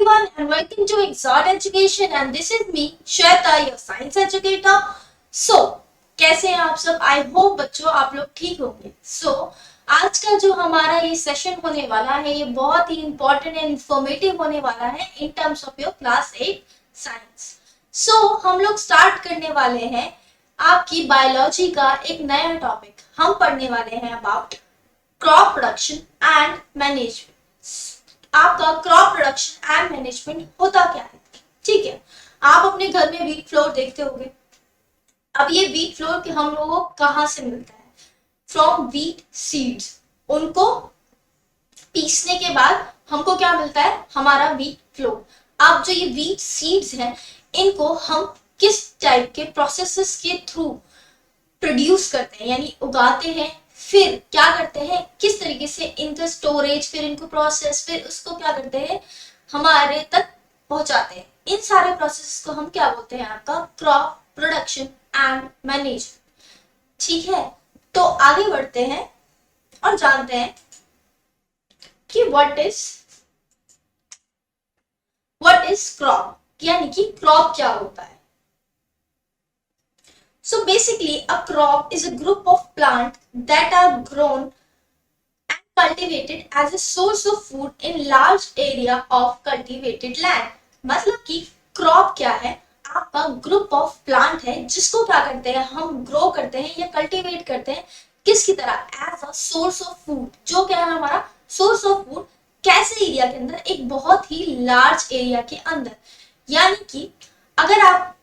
everyone and welcome to Exalt Education and this is me Shweta, your science educator. So कैसे हैं आप सब? I hope बच्चों आप लोग ठीक होंगे. आज का जो हमारा ये सेशन होने वाला है ये बहुत ही इंपॉर्टेंट एंड इंफॉर्मेटिव होने वाला है in terms of your class 8 science. हम लोग स्टार्ट करने वाले हैं आपकी बायोलॉजी का एक नया टॉपिक. हम पढ़ने वाले हैं about crop production and management. आपका क्रॉप प्रोडक्शन एंड मैनेजमेंट होता क्या है? ठीक है, आप अपने घर में व्हीट फ्लोर देखते होंगे. अब ये व्हीट फ्लोर के हम लोगों को कहाँ से मिलता है? From wheat seeds. उनको पीसने के बाद हमको क्या मिलता है? हमारा व्हीट फ्लोर. अब जो ये व्हीट सीड्स हैं इनको हम किस टाइप के प्रोसेसेस के थ्रू प्रोड्यूस करते हैं यानी उगाते हैं, फिर क्या करते हैं, किस तरीके से इनका स्टोरेज, फिर इनको प्रोसेस, फिर उसको क्या करते हैं हमारे तक पहुंचाते हैं. इन सारे प्रोसेस को हम क्या बोलते हैं? आपका क्रॉप प्रोडक्शन एंड मैनेजमेंट. ठीक है, तो आगे बढ़ते हैं और जानते हैं कि व्हाट इज क्रॉप, यानी कि क्रॉप क्या होता है. So basically a crop is a group of plants that are grown and cultivated as a source of food in large area of cultivated land. मतलब कि crop क्या है? आपका ग्रुप ऑफ प्लांट है जिसको क्या करते हैं हम ग्रो करते हैं या कल्टीवेट करते हैं किसकी तरह? As a source of food. जो क्या है हमारा सोर्स ऑफ फूड? कैसे एरिया के अंदर? एक बहुत ही लार्ज एरिया के अंदर. यानी कि अगर आप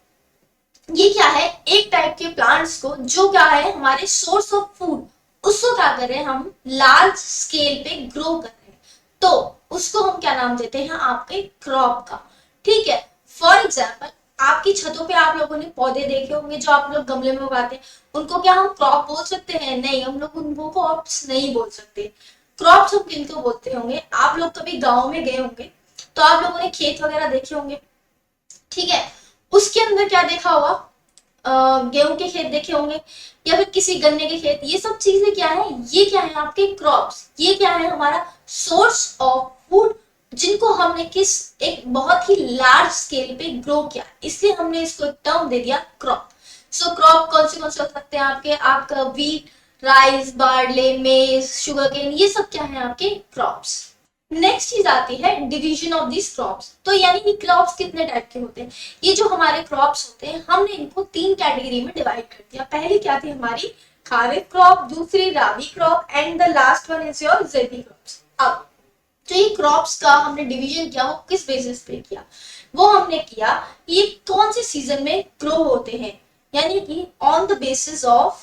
ये क्या है एक टाइप के प्लांट्स को जो क्या है हमारे सोर्स ऑफ फूड, उसको क्या कर रहे हैं हम लार्ज स्केल पे ग्रो कर रहे हैं, तो उसको हम क्या नाम देते हैं? आपके क्रॉप का. ठीक है, फॉर एग्जाम्पल आपकी छतों पे आप लोगों ने पौधे देखे होंगे जो आप लोग गमले में उगाते हैं. उनको क्या हम क्रॉप बोल सकते हैं? नहीं, हम लोग उनको क्रॉप्स नहीं बोल सकते. क्रॉप्स हम किनको बोलते होंगे? आप लोग कभी गाँव में गए होंगे तो आप लोगों ने खेत वगैरह देखे होंगे. ठीक है, उसके अंदर क्या देखा होगा? गेहूं के खेत देखे होंगे या फिर किसी गन्ने के खेत. ये सब चीजें क्या है? ये क्या है आपके क्रॉप्स. ये क्या है हमारा सोर्स ऑफ फूड जिनको हमने किस एक बहुत ही लार्ज स्केल पे ग्रो किया, इसलिए हमने इसको एक टर्म दे दिया क्रॉप. क्रॉप कौन से हो सकते हैं आपके? आपका व्हीट, राइस, बार्ले, मेज, शुगर केन, ये सब क्या है आपके क्रॉप्स. नेक्स्ट चीज आती है डिवीजन ऑफ दिस क्रॉप्स. तो यानी कि क्रॉप्स कितने टाइप के होते हैं? ये जो हमारे क्रॉप्स होते हैं हमने इनको 3 कैटेगरी में डिवाइड कर दिया. पहली क्या थी हमारी? खारिफ क्रॉप, दूसरी rabi crop and the last one is your zaid crops. अब जो ये क्रॉप्स का हमने डिवीजन किया वो किस बेसिस पे किया? वो हमने किया ये कौन से सीजन में ग्रो होते हैं, यानी कि on the basis of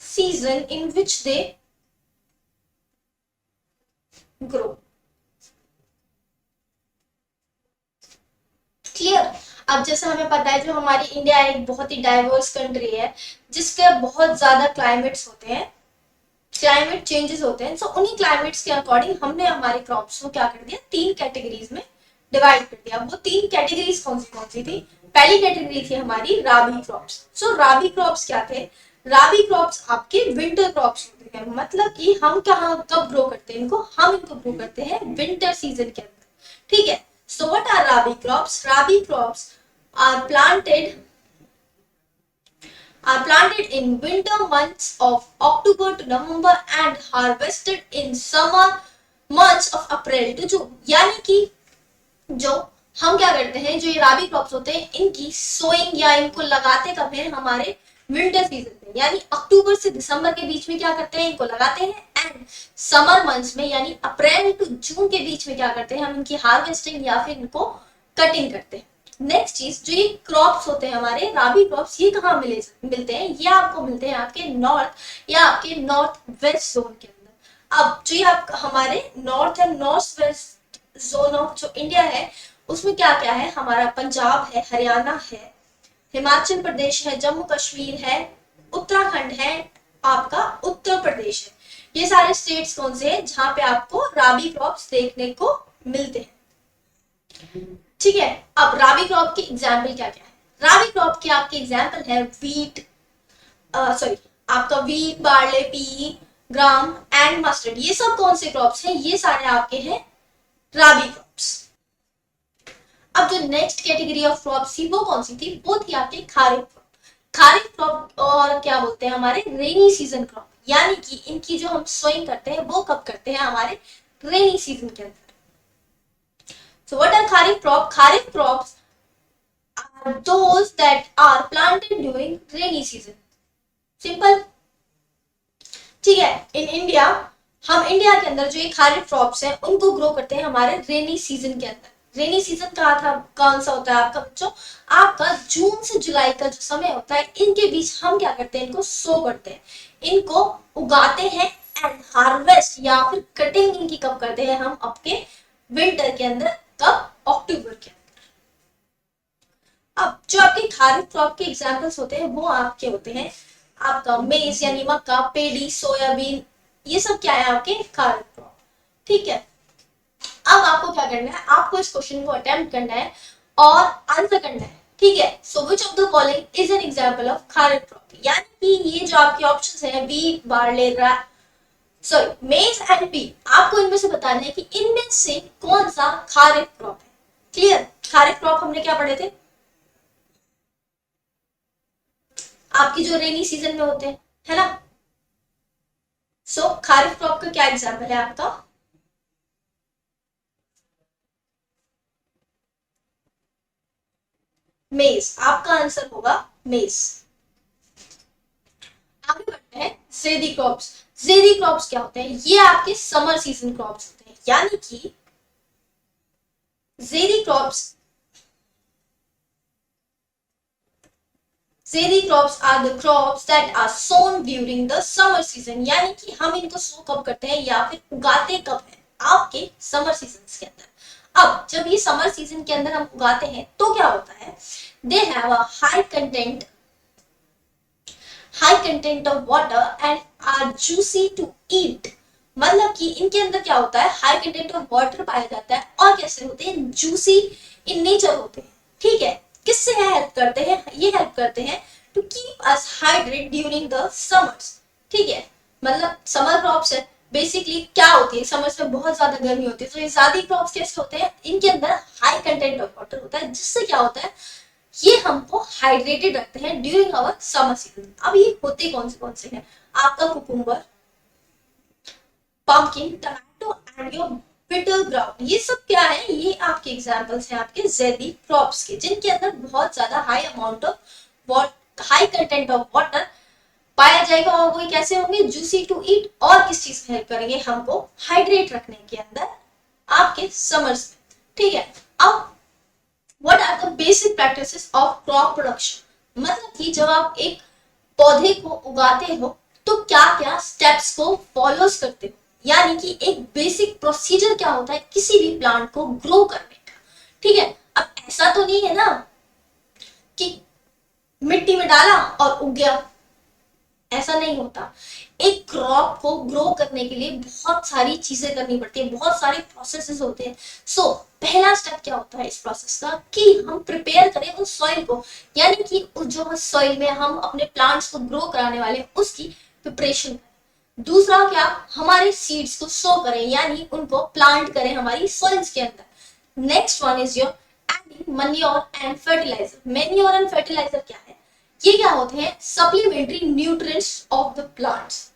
season in which they grow. Clear? अब जैसे हमें पता है जो हमारी इंडिया एक बहुत ही डाइवर्स कंट्री है जिसके बहुत ज्यादा क्लाइमेट्स होते हैं, क्लाइमेट चेंजेस होते हैं. उन्हीं क्लाइमेट्स के अकॉर्डिंग हमने हमारे क्रॉप्स को क्या कर दिया? 3 कैटेगरीज में डिवाइड कर दिया. वो 3 कैटेगरीज कौन सी थी? पहली कैटेगरी थी हमारी राबी क्रॉप्स. राबी क्रॉप्स क्या थे? राबी क्रॉप्स आपके विंटर क्रॉप्स होते हैं. मतलब कि हम कहाँ कब ग्रो करते हैं इनको? हम इनको ग्रो करते हैं विंटर सीजन के अंदर. ठीक है, so what are rabi crops? Rabi crops are planted in winter months of October to November and harvested in summer months of April to June. यानी कि जो हम क्या करते हैं, जो ये राबी क्रॉप्स होते हैं इनकी सोइंग या इनको लगाते कब है? हमारे विंटर सीजन में, यानी अक्टूबर से दिसंबर के बीच में क्या करते हैं? इनको लगाते हैं. एंड समर मंथ्स में यानी अप्रैल टू जून के बीच में क्या करते हैं? हम इनकी हार्वेस्टिंग या फिर इनको कटिंग करते हैं. नेक्स्ट चीज, जो ये क्रॉप्स होते हैं हमारे राबी क्रॉप्स, ये कहाँ मिलते हैं? ये आपको मिलते हैं आपके नॉर्थ या आपके नॉर्थ वेस्ट जोन के अंदर. अब जो ये आप हमारे north and north west zone of जो इंडिया है उसमें क्या क्या है? हमारा पंजाब है, हरियाणा है, हिमाचल प्रदेश है, जम्मू कश्मीर है, उत्तराखंड है, आपका उत्तर प्रदेश है. ये सारे स्टेट्स कौन से हैं जहां पे आपको राबी क्रॉप्स देखने को मिलते हैं. ठीक है, अब राबी क्रॉप के एग्जाम्पल क्या क्या है? राबी क्रॉप के आपके एग्जाम्पल है आपका wheat, barley, P, gram and mustard. ये सब कौन से क्रॉप्स हैं? ये सारे आपके हैं राबी क्रॉप्स। अब जो नेक्स्ट कैटेगरी ऑफ क्रॉप्स थी वो कौन सी थी? वो थी आपके खारिफ क्रॉप। खारिफ क्रॉप और क्या बोलते हैं हमारे रेनी सीजन क्रॉप, यानी कि इनकी जो हम सोइंग करते हैं वो कब करते हैं? हमारे रेनी सीजन के अंदर। So what are kharif crop? Kharif crops are those that are planted during rainy season. Simple. ठीक है। इन इंडिया, हम इंडिया के अंदर जो ये खारिफ क्रॉप्स हैं उनको ग्रो करते हैं हमारे रेनी सीजन के अंदर। रेनी सीजन कहा था कौन सा होता है आपका बच्चों? आपका जून से जुलाई का जो समय होता है, इनके बीच हम क्या करते हैं? इनको सो करते हैं, इनको उगाते हैं एंड हार्वेस्ट या फिर कटिंग इनकी कब करते हैं हम? आपके विंटर के अंदर। कब? अक्टूबर के अंदर। अब जो आपके खारिफ क्रॉप के एग्जांपल्स होते हैं वो आपके होते हैं आपका मेज यानी मक्का, पेडी, सोयाबीन, ये सब क्या है? आपके खारिफ क्रॉप। ठीक है। अब आपको क्या करना है? आपको इस क्वेश्चन को अटेम्प्ट करना है और आंसर करना है। ठीक है। So which of the following is an example of kharif crop? यानी कि ये जो आपके ऑप्शंस हैं, wheat, barley, sorry maize and pea, आपको इनमें से बताना है कि इनमें से कौन सा खारिफ क्रॉप है। क्लियर? खारिफ क्रॉप हमने क्या पढ़े थे? आपकी जो रेनी सीजन में होते हैं, है ना? सो खारिफ क्रॉप का क्या एग्जांपल है आपका? मेज। आपका आंसर होगा मेज। आगे बढ़ते हैं ज़ेदी क्रॉप्स। ज़ेदी क्रॉप्स क्या होते हैं? ये आपके समर सीजन क्रॉप्स होते हैं, यानी कि ज़ेदी crops are the crops that are sown during the summer season, यानी कि हम इनको सो कब करते हैं या फिर उगाते कब है? आपके समर सीजन के अंदर। अब जब ये समर सीजन के अंदर हम उगाते हैं तो क्या होता है? They have a high content of water and are juicy to eat. मतलब कि इनके अंदर क्या होता है? हाई कंटेंट ऑफ वाटर पाया जाता है और कैसे होते हैं? जूसी इन नेचर होते हैं। ठीक है। किससे हेल्प करते हैं? ये हेल्प करते हैं to keep us hydrate during the summers. ठीक है। मतलब समर क्रॉप्स है, बेसिकली क्या होती है? समर्स में बहुत ज्यादा गर्मी होती है, तो ये ज़्यादा क्रॉप्स कैसे होते हैं? इनके अंदर हाई कंटेंट ऑफ वाटर होता है, जिससे क्या होता है? ये हमको हाइड्रेटेड रखते हैं ड्यूरिंग आवर समर सीजन। अब ये होते कौन से हैं? आपका cucumber, pumpkin, tomato and your bitter ground. ये सब क्या है? ये आपके एग्जांपल्स हैं आपके ज़ेदी क्रॉप्स के, जिनके अंदर बहुत ज्यादा high amount of high content of water पाया जाएगा और वो कैसे होंगे? Juicy to eat. और किस चीज में हेल्प करेंगे? हमको हाइड्रेट रखने के अंदर आपके समर्स में। ठीक है। अब What are the basic practices of crop production? मतलब कि जब आप एक पौधे को उगाते हो तो क्या क्या स्टेप्स को फॉलोज करते हो, यानी कि एक बेसिक प्रोसीजर क्या होता है किसी भी प्लांट को ग्रो करने का। ठीक है। अब ऐसा तो नहीं है ना कि मिट्टी में डाला और उग गया, ऐसा नहीं होता। एक क्रॉप को ग्रो करने के लिए बहुत सारी चीजें करनी पड़ती है, बहुत सारे प्रोसेसेस होते हैं। सो पहला स्टेप क्या होता है इस प्रोसेस का? कि हम प्रिपेयर करें उस सॉइल को, यानी कि उस जो सॉइल में हम अपने प्लांट्स को ग्रो कराने वाले हैं उसकी प्रिपरेशन करें। दूसरा क्या? हमारे सीड्स को सो करें, यानी उनको प्लांट करें हमारी सॉइल्स के अंदर। Next one is your adding manure and fertiliser. Manure and fertiliser क्या है? ये क्या होते हैं? Supplementary nutrients of the plants.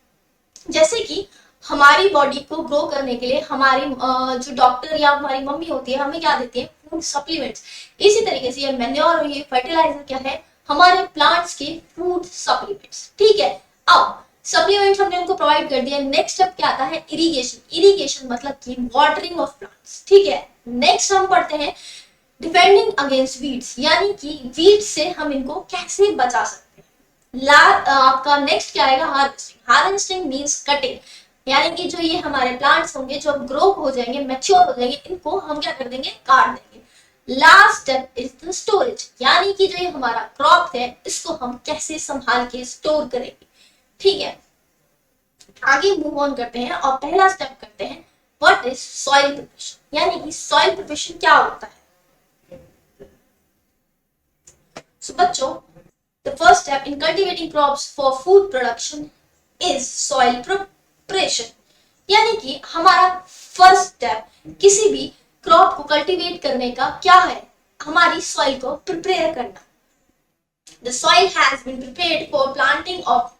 जैसे कि हमारी बॉडी को ग्रो करने के लिए हमारी जो डॉक्टर या हमारी मम्मी होती है हमें क्या देती है? Food supplements. इसी तरीके से ये मैन्योर और ये फर्टिलाइजर क्या है? हमारे प्लांट्स के फूड सप्लीमेंट्स। ठीक है। अब सप्लीमेंट्स हमने उनको प्रोवाइड कर दिया। नेक्स्ट स्टेप क्या आता है? इरिगेशन। इरिगेशन मतलब कि वाटरिंग ऑफ प्लांट्स। ठीक है। नेक्स्ट हम पढ़ते हैं डिफेंडिंग अगेंस्ट वीड्स, यानी कि वीड से हम इनको कैसे बचा सकते हैं। आपका नेक्स्ट क्या आएगा? हार्वेस्टिंग। हार्वेस्टिंग मींस कटिंग, यानी कि जो ये हमारे प्लांट्स होंगे जो ग्रो हो जाएंगे, मैच्योर हो जाएंगे, इनको हम क्या कर देंगे? काट देंगे। Last step is the storage, यानी कि जो ये हमारा क्रॉप है इसको हम कैसे संभाल के स्टोर करेंगे। ठीक है। आगे मूव ऑन करते हैं और पहला स्टेप करते हैं व्हाट इज सॉइल प्रिपरेशन, यानी कि सॉइल प्रिपरेशन क्या होता है। So बच्चों, the first step in cultivating crops for food production is soil preparation, यानी कि हमारा फर्स्ट स्टेप किसी भी क्रॉप को कल्टीवेट करने का क्या है, हमारी सॉइल को प्रिपेयर करना। The soil has been prepared for planting of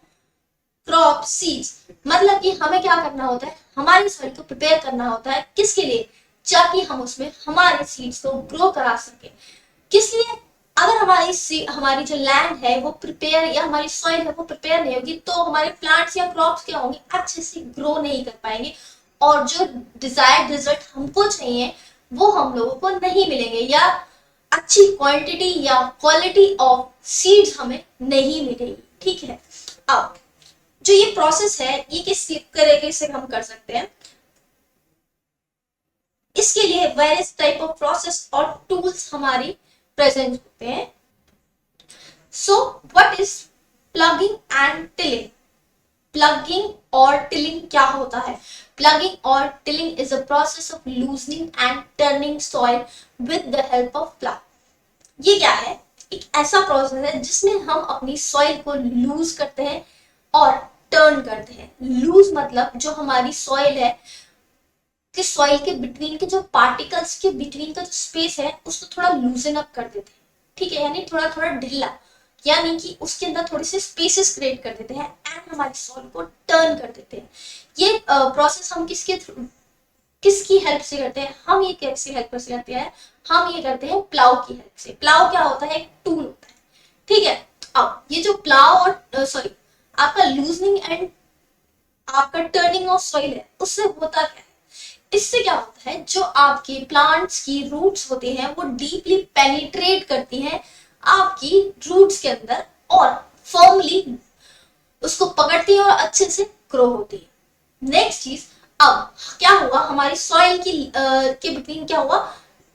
crop seeds, मतलब कि हमें क्या करना होता है, हमारी सॉइल को प्रिपेयर करना होता है किसके लिए, ताकि हम उसमें हमारे सीड्स को ग्रो करा सके। किस लिए, अगर हमारी जो लैंड है वो प्रिपेयर, या हमारी सॉइल है वो प्रिपेयर नहीं होगी, तो हमारे प्लांट्स या क्रॉप्स क्या होंगे, अच्छे से ग्रो नहीं कर पाएंगे, और जो डिजायर्ड रिजल्ट हमको चाहिए वो हम लोगों को नहीं मिलेंगे, या अच्छी क्वांटिटी या क्वालिटी ऑफ सीड्स हमें नहीं मिलेगी। ठीक है, अब जो ये प्रोसेस है ये किस तरीके से हम कर सकते हैं, इसके लिए वेरियस टाइप ऑफ प्रोसेस और टूल्स हमारी प्रेजेंट होते हैं। So what is plugging and tilling? Plugging और टिलिंग क्या होता है? प्लगिंग और tilling is a process of loosening and turning soil with the help of plug. ये क्या है, एक ऐसा प्रोसेस है जिसमें हम अपनी सॉइल को लूज करते हैं और टर्न करते हैं। लूज मतलब जो हमारी सॉइल है कि सॉइल के बिटवीन के जो पार्टिकल्स के बिटवीन का जो स्पेस है उसको थोड़ा लूजन अप कर देते हैं। ठीक है, यानी थोड़ा थोड़ा ढीला, यानी कि उसके अंदर थोड़े से स्पेसेस क्रिएट कर देते हैं एंड हमारी सॉइल को टर्न कर देते हैं। ये प्रोसेस हम किसकी हेल्प से करते हैं, हम ये कैसे हेल्प से करते हैं, हम ये करते हैं प्लाव की हेल्प से। प्लाव क्या होता है, एक टूल होता है। ठीक है, अब ये जो प्लाव और सॉरी आपका लूजनिंग एंड आपका टर्निंग ऑफ सॉइल है, उससे होता क्या है, इससे क्या होता है, जो आपके प्लांट्स की रूट्स होती हैं वो डीपली पेनिट्रेट करती हैं आपकी रूट्स के अंदर और फर्मली उसको पकड़ती है और अच्छे से ग्रो होती है। नेक्स्ट चीज, अब क्या हुआ, हमारी सॉइल के बिटवीन क्या हुआ,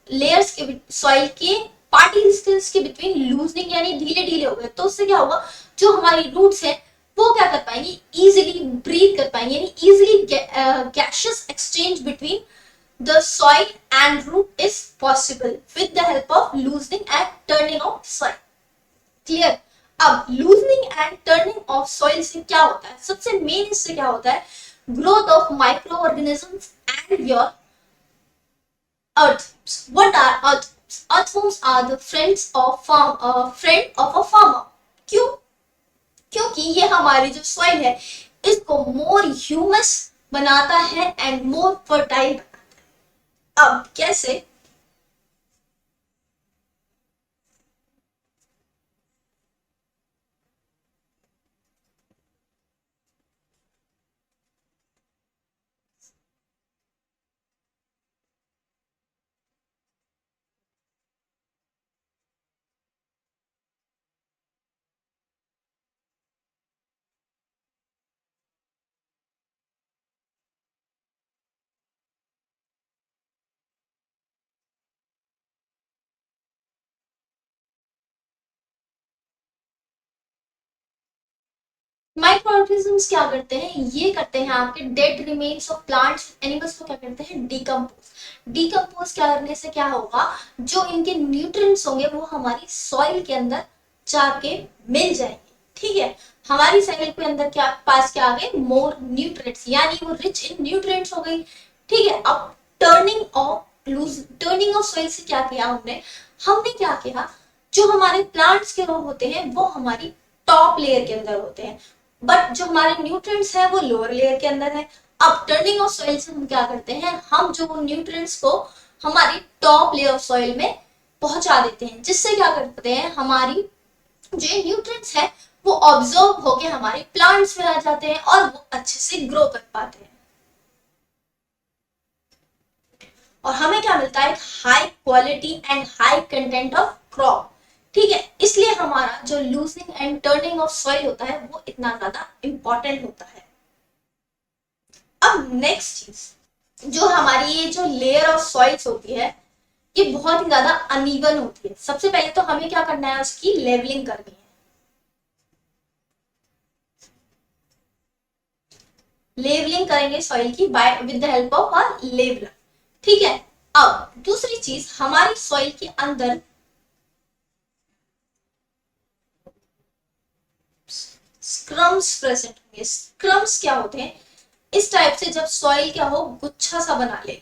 लेयर्स के सॉइल के पार्टिकल्स के बिटवीन लूजनिंग यानी ढीले ढीले हो गए, तो उससे क्या हुआ, जो हमारी रूट्स है वो क्या कर पाएंगी, इजीली ब्रीथ कर पाएंगे, यानी easily gaseous exchange between the soil and root is possible with the help of loosening and turning of soil. Clear? अब loosening and turning of soil से क्या होता है, सबसे मेन इससे क्या होता है, growth of micro organisms and your earthworms. What are earthworms? Earthworms are the friend of a farmer. क्यों? क्योंकि ये हमारी जो सॉइल है इसको मोर ह्यूमस बनाता है एंड मोर फर्टाइल बनाता है। अब कैसे, माइक्रो ऑर्गेनिजम्स क्या करते हैं, ये करते हैं आपके dead remains of plants animals को क्या करते हैं, डिकम्पोज। डिकम्पोज क्या करने से क्या होगा, जो इनके न्यूट्रिएंट्स होंगे वो हमारी सॉइल के अंदर जाके मिल जाएंगे। ठीक है, हमारी सॉइल के अंदर क्या पास क्या आ गए, मोर न्यूट्रिएंट्स, यानी वो रिच इन न्यूट्रिएंट्स हो गई। ठीक है, अब टर्निंग ऑफ सॉइल से क्या किया हमने, हमने क्या किया, जो हमारे प्लांट्स के रोग होते हैं वो हमारी टॉप लेयर के अंदर होते हैं, बट जो हमारे न्यूट्रिएंट्स है वो लोअर लेयर के अंदर है। अब टर्निंग ऑफ सॉइल से हम क्या करते हैं, हम जो न्यूट्रिएंट्स को हमारी टॉप लेयर ऑफ सॉइल में पहुंचा देते हैं, जिससे क्या करते हैं, हमारी जो न्यूट्रिएंट्स है वो ऑब्जर्व होके हमारे प्लांट्स में आ जाते हैं और वो अच्छे से ग्रो कर पाते हैं, और हमें क्या मिलता है, high quality and high content of crop. ठीक है, इसलिए हमारा जो loosening and turning of soil होता है वो इतना ज्यादा इंपॉर्टेंट होता है। अब नेक्स्ट चीज, जो हमारी ये जो लेयर ऑफ सॉइल्स होती है ये बहुत ही ज्यादा अनइवन होती है। सबसे पहले तो हमें क्या करना है, उसकी लेवलिंग करनी है। लेवलिंग करेंगे सॉइल की by with the help of a leveller. ठीक है, अब दूसरी चीज, हमारी सॉइल के अंदर स्क्रम्स प्रेजेंट होंगे। स्क्रम्स क्या होते हैं, इस टाइप से जब सॉइल क्या हो, गुच्छा सा बना ले,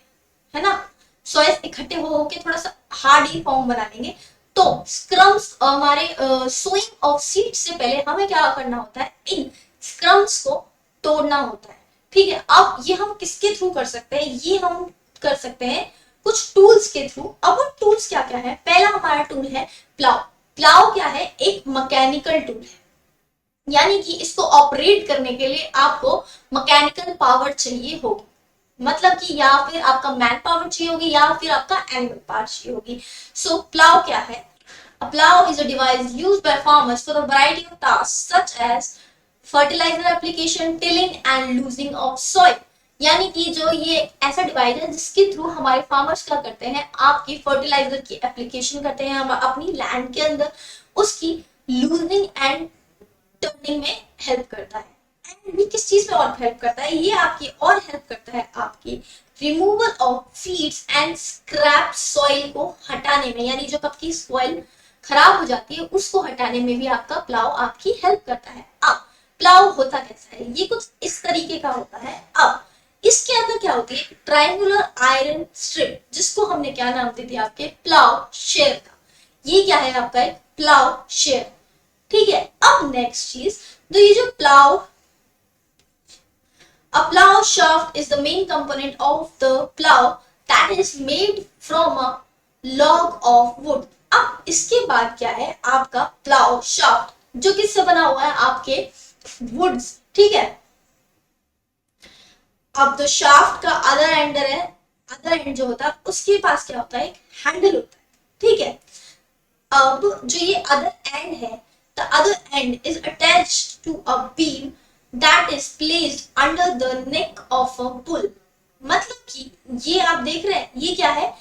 है ना, सॉइल इकट्ठे हो के थोड़ा सा हार्डी फॉर्म बना लेंगे, तो स्क्रम्स हमारे सोइंग ऑफ सीड से पहले हमें क्या करना होता है, इन स्क्रम्स को तोड़ना होता है। ठीक है, अब ये हम किसके थ्रू कर सकते हैं, ये हम कर सकते हैं कुछ टूल्स के थ्रू। अब वो टूल्स क्या क्या है, पहला हमारा टूल है प्लाव। प्लाव क्या है, एक मैकेनिकल टूल है, यानी कि इसको ऑपरेट करने के लिए आपको मैकेनिकल पावर चाहिए होगी, मतलब कि या फिर आपका मैन पावर चाहिए होगी या फिर आपका एनिमल पावर चाहिए होगी। सो प्लाव क्या है, a plow is a device used by farmers for a variety of tasks such as fertilizer application, tilling and loosening of soil। यानी कि जो ये ऐसा डिवाइस है जिसके थ्रू हमारे फार्मर्स क्या करते हैं, आपकी फर्टिलाइजर की एप्लीकेशन करते हैं हम अपनी लैंड के अंदर, उसकी लूजनिंग एंड टर्निंग में हेल्प करता है। एंड ये किस चीज में और हेल्प करता है, ये आपकी और हेल्प करता है आपकी removal of feeds and scrap soil को हटाने में, यानी जो आपकी सॉइल खराब हो जाती है उसको हटाने में भी आपका प्लाव आपकी हेल्प करता है। अब प्लाव होता कैसा है, ये कुछ इस तरीके का होता है। अब इसके अंदर क्या होती है, ट्रायंगुलर आयरन स्ट्रिप, जिसको हमने क्या नाम दे दिया आपके प्लाव शेयर का। ये क्या है आपका एक प्लाव शेयर। ठीक है, अब नेक्स्ट चीज, तो ये जो plough, a plow shaft is the main component of the plow that is made from a log of wood। अब इसके बाद क्या है आपका प्लाव शाफ्ट, जो किससे बना हुआ है, आपके वुड्स। ठीक है, अब तो शाफ्ट का अदर एंडर है, अदर एंड जो होता है उसके पास क्या होता है, एक हैंडल होता है। ठीक है, अब जो ये अदर एंड है, the other end is attached to a beam that is placed under the neck of a bull. मतलब कि ये आप देख रहे हैं, ये क्या है,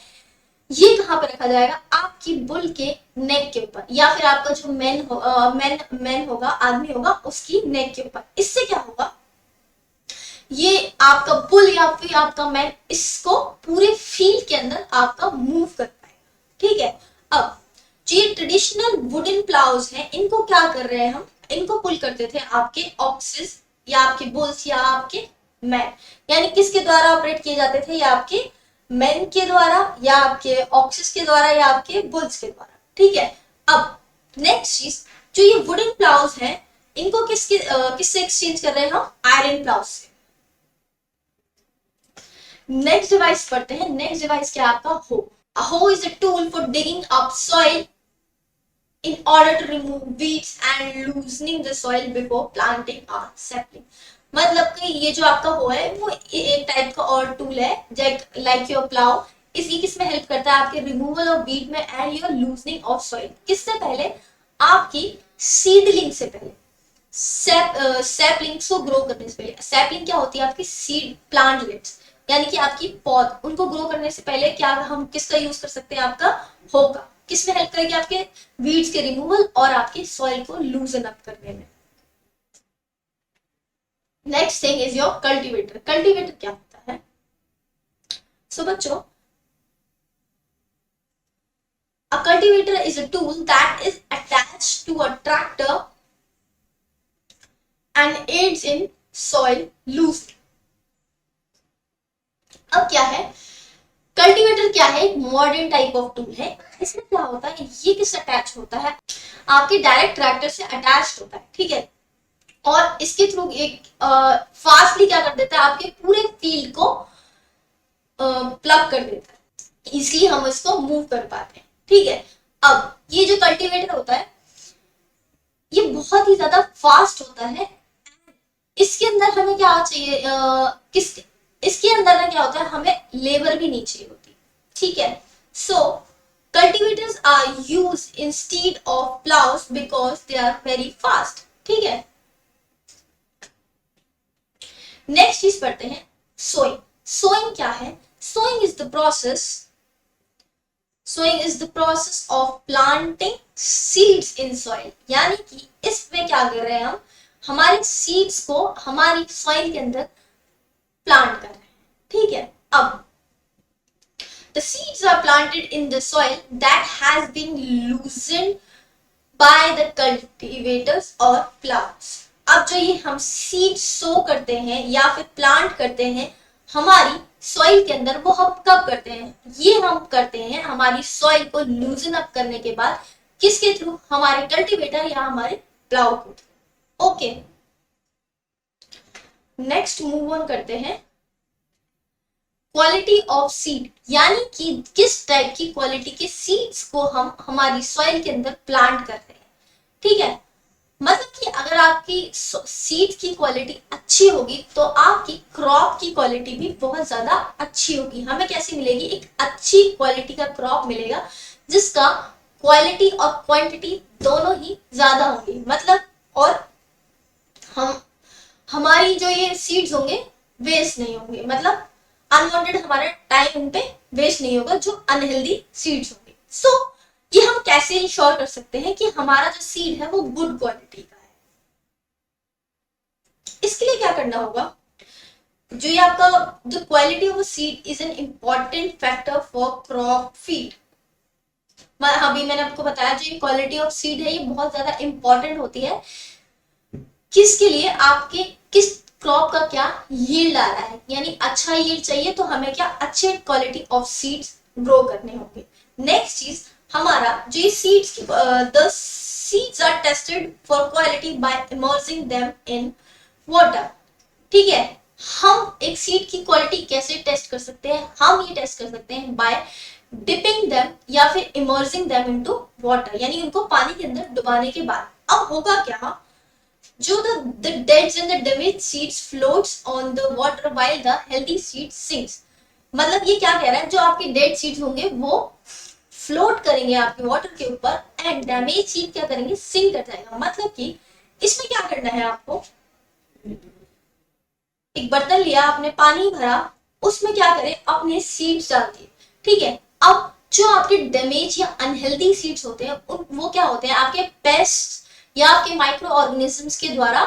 ये कहां पर रखा जाएगा, आपकी बुल के नेक के ऊपर, या फिर आपका जो मैन होगा, आदमी होगा, उसकी नेक के ऊपर। इससे क्या होगा, ये आपका बुल या फिर आपका मैन इसको पूरे फील्ड के अंदर आपका मूव कर पाएगा। ठीक है, अब जो ये ट्रेडिशनल वुडन प्लाउज हैं, इनको क्या कर रहे हैं हम, इनको पुल करते थे आपके ऑक्सेस या आपके बुल्स या आपके मैन, यानी किसके द्वारा ऑपरेट किए जाते थे, या आपके मैन के द्वारा या आपके ऑक्सेस के द्वारा या आपके बुल्स के द्वारा। ठीक है, अब नेक्स्ट चीज, जो ये वुडन प्लाउज हैं, इनको किससे एक्सचेंज कर रहे हैं हम, आयरन प्लाउज से। नेक्स्ट डिवाइस पढ़ते हैं, नेक्स्ट डिवाइस क्या आपका हो। A hoe is a tool for digging up soil in order to remove weeds and loosening the soil before planting a sapling। मतलब कि ये जो आपका हो है वो एक टाइप का और टूल है, लाइक योर प्लाव। इसकी किसमें हेल्प करता है, आपके रिमूवल ऑफ वीड में and your loosening of soil. किससे पहले, आपकी सीडलिंग से पहले, सैपलिंग्स को ग्रो करने से पहले। सैपलिंग क्या होती है, आपकी सीड प्लांटलेट्स, यानी कि आपकी पौध, उनको ग्रो करने से पहले क्या हम किसका यूज कर सकते हैं, आपका होगा। किसमें हेल्प करेगी, आपके वीड्स के रिमूवल और आपके सॉइल को लूजन अप करने में। Next thing is your cultivator. Cultivator क्या होता है, सो बच्चों, a cultivator is a tool that is attached to a tractor and aids in soil loosening। अब क्या है, कल्टीवेटर क्या है, एक मॉडर्न टाइप ऑफ टूल है। इसमें क्या होता है, ये किससे अटैच होता है, आपके डायरेक्ट ट्रैक्टर से अटैच होता है। ठीक है, और इसके थ्रू एक फास्टली क्या कर देता है, आपके पूरे फील्ड को प्लग कर देता है, इसलिए हम इसको मूव कर पाते हैं। ठीक है, अब ये जो कल्टीवेटर होता है ये बहुत ही ज्यादा फास्ट होता है। इसके अंदर हमें क्या चाहिए, इसके अंदर ना क्या होता है, हमें लेबर भी नहीं चाहिए होती। ठीक है, so cultivators are use instead of ploughs because they are very fast. ठीक है, नेक्स्ट चीज पढ़ते हैं, सोइंग। सोइंग क्या है, sowing is the process of planting seeds in soil. यानी कि इसमें क्या कर रहे हैं हम, हमारे सीड्स को हमारी सॉइल के अंदर प्लांट कर रहे हैं। ठीक है, अब the seeds are planted in the soil that has been loosened by the cultivators or plows। अब जो ये हम सीड सो करते हैं या फिर प्लांट करते हैं हमारी सॉइल के अंदर, वो हम कब करते हैं? ये हम करते हैं हमारी सॉइल को लूजन अप करने के बाद। किसके थ्रू? हमारे कल्टीवेटर या हमारे प्लाउ के through. Okay, next move on करते हैं क्वालिटी ऑफ सीड, यानी कि किस टाइप की क्वालिटी के सीड्स को हम हमारी सॉइल के अंदर प्लांट कर रहे हैं। ठीक है, मतलब कि अगर आपकी सीड की क्वालिटी अच्छी होगी तो आपकी क्रॉप की क्वालिटी भी बहुत ज्यादा अच्छी होगी। हमें कैसी मिलेगी? एक अच्छी क्वालिटी का क्रॉप मिलेगा जिसका क्वालिटी और क्वांटिटी दोनों ही ज्यादा होंगी। मतलब और हम हमारी जो ये सीड्स होंगे वेस्ट नहीं होंगे, मतलब अनवांटेड हमारा टाइम उन पे वेस्ट नहीं होगा जो अनहेल्दी सीड्स होंगे। सो ये हम कैसे इंश्योर कर सकते हैं कि हमारा जो सीड है वो गुड क्वालिटी का है? इसके लिए क्या करना होगा? जो ये आपका जो quality of seed is an important factor for crop feed. अभी मैंने आपको बताया जो ये क्वालिटी ऑफ सीड है ये बहुत ज्यादा इंपॉर्टेंट होती है। किसके लिए? आपके किस क्रॉप का क्या यील्ड आ रहा है, यानी अच्छा यील्ड चाहिए तो हमें क्या अच्छे क्वालिटी ऑफ सीड्स ग्रो करने होंगे। नेक्स्ट चीज हमारा जो ये सीड्स की the seeds are tested for quality by immersing them in water. ठीक है, हम एक सीड की क्वालिटी कैसे टेस्ट कर सकते हैं? हम ये टेस्ट कर सकते हैं बाय डिपिंग देम या फिर इमर्सिंग देम इनटू वाटर, यानी उनको पानी के अंदर डुबाने के बाद। अब होगा क्या? जो the dead and the damaged seeds floats on the water while the healthy seeds sinks। मतलब ये क्या कह रहा है? जो आपके डेड सीड्स होंगे वो फ्लोट करेंगे आपके वाटर के ऊपर एंड डैमेज सीड क्या करेंगे? सिंक कर जाएगा। मतलब कि इसमें क्या करना है आपको? एक बर्तन लिया आपने, पानी भरा, उसमें क्या करें? अपने सीड्स डाल दिए। ठीक है, अब जो आपके डैमेज या अनहेल्दी सीड्स होते हैं वो क्या होते हैं? आपके पेस्ट या आपके माइक्रो ऑर्गेनिजम्स के द्वारा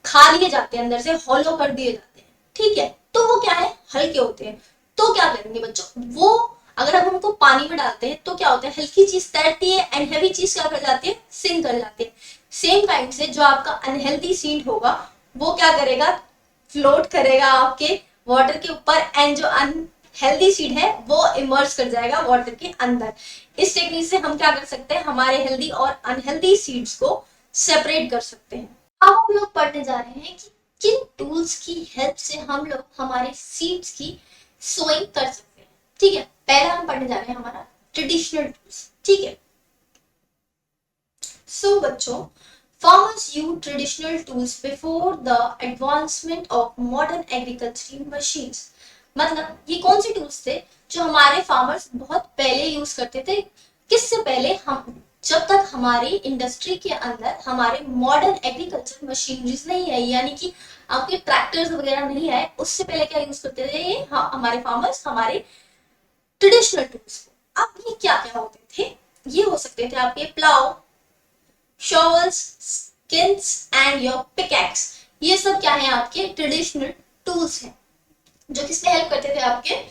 खा लिए जाते हैं, अंदर से हॉलो कर दिए जाते हैं। ठीक है, तो वो क्या है? हल्के होते हैं। तो क्या करेंगे बच्चों? वो अगर हम उनको पानी में डालते हैं तो क्या होता है? हल्की चीज तैरती है एंड हैवी चीज क्या कर जाती है? सिंक कर जाती है। सेम टाइम से जो आपका अनहेल्दी सीड होगा वो क्या करेगा? फ्लोट करेगा आपके वाटर के ऊपर एंड जो अनहेल्दी सीड है वो इमर्ज कर जाएगा वाटर के अंदर। इस टेक्निक से हम क्या कर सकते हैं? हमारे हेल्दी और अनहेल्दी सीड्स को सेपरेट कर सकते हैं। अब हम लोग पढ़ने जा रहे हैं कि किन टूल्स की हेल्प से हम लोग हमारे सीड्स की सोइंग कर सकते हैं। ठीक है, पहला हम पढ़ने जा रहे हैं हमारा ट्रेडिशनल टूल्स। ठीक है, सो बच्चों, farmers use traditional tools before the advancement of modern agricultural machines। मतलब ये कौन से टूल्स थे जो हमारे फार्मर्स बहुत पहले यूज करते थे? किससे पहले? हम जब तक हमारी इंडस्ट्री के अंदर हमारे मॉडर्न एग्रीकल्चर मशीनरीज नहीं है, यानी कि आपके ट्रैक्टर्स वगैरह नहीं है, उससे पहले क्या यूज करते थे ये हमारे फार्मर्स? हमारे ट्रेडिशनल टूल्स को। अब ये क्या क्या होते थे? ये हो सकते थे आपके plough, shovels, skins and your pickaxe. ये सब क्या है? आपके ट्रेडिशनल टूल्स हैं जो किसमें हेल्प करते थे? आपके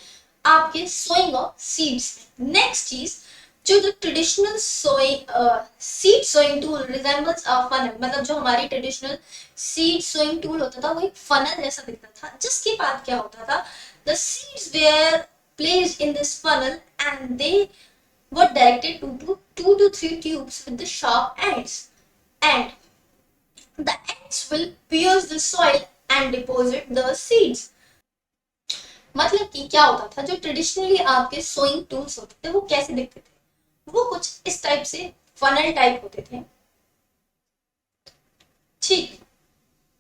आपके सोइंग ऑफ सीड्स में। नेक्स्ट चीज, जो traditional seed sowing tool resembles a funnel. मतलब जो हमारी ट्रेडिशनल सीड सोइंग टूल होता था वो एक फनल जैसा दिखता था, जिसके बाद क्या होता था? The seeds were placed in this funnel and they were directed to 2 to 3 tubes with the sharp ends, and the ends will pierce the soil and deposit the seeds। मतलब कि क्या होता था? जो ट्रेडिशनली आपके सोइंग टूल्स होते थे वो कैसे दिखते थे? वो कुछ इस टाइप से फनल टाइप होते थे। ठीक,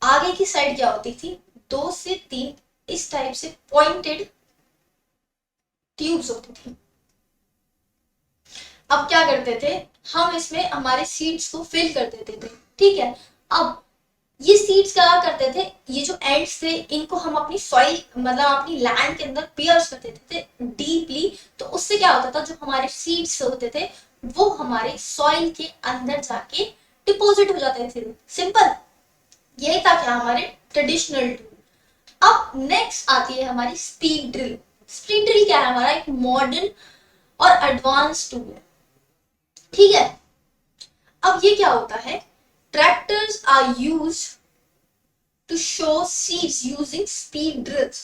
आगे की साइड क्या होती थी? 2 से 3 इस टाइप से पॉइंटेड ट्यूब्स होती थी। अब क्या करते थे? हम इसमें हमारे सीड्स को फिल कर देते थे। ठीक है, अब ये सीड्स क्या करते थे? ये जो एंड्स थे इनको हम अपनी सॉइल मतलब अपनी लैंड के अंदर पियर्स कर देते थे डीपली। तो उससे क्या होता था? जो हमारे सीड्स होते थे वो हमारे सॉइल के अंदर जाके डिपॉजिट हो जाते थे। सिंपल, यही था क्या? हमारे ट्रेडिशनल टूल। अब नेक्स्ट आती है हमारी स्पीड ड्रिल। स्पीड ड्रिल क्या है? हमारा एक मॉडर्न और एडवांस टूल है। ठीक है, अब ये क्या होता है? Tractors are used to show seeds using speed drills.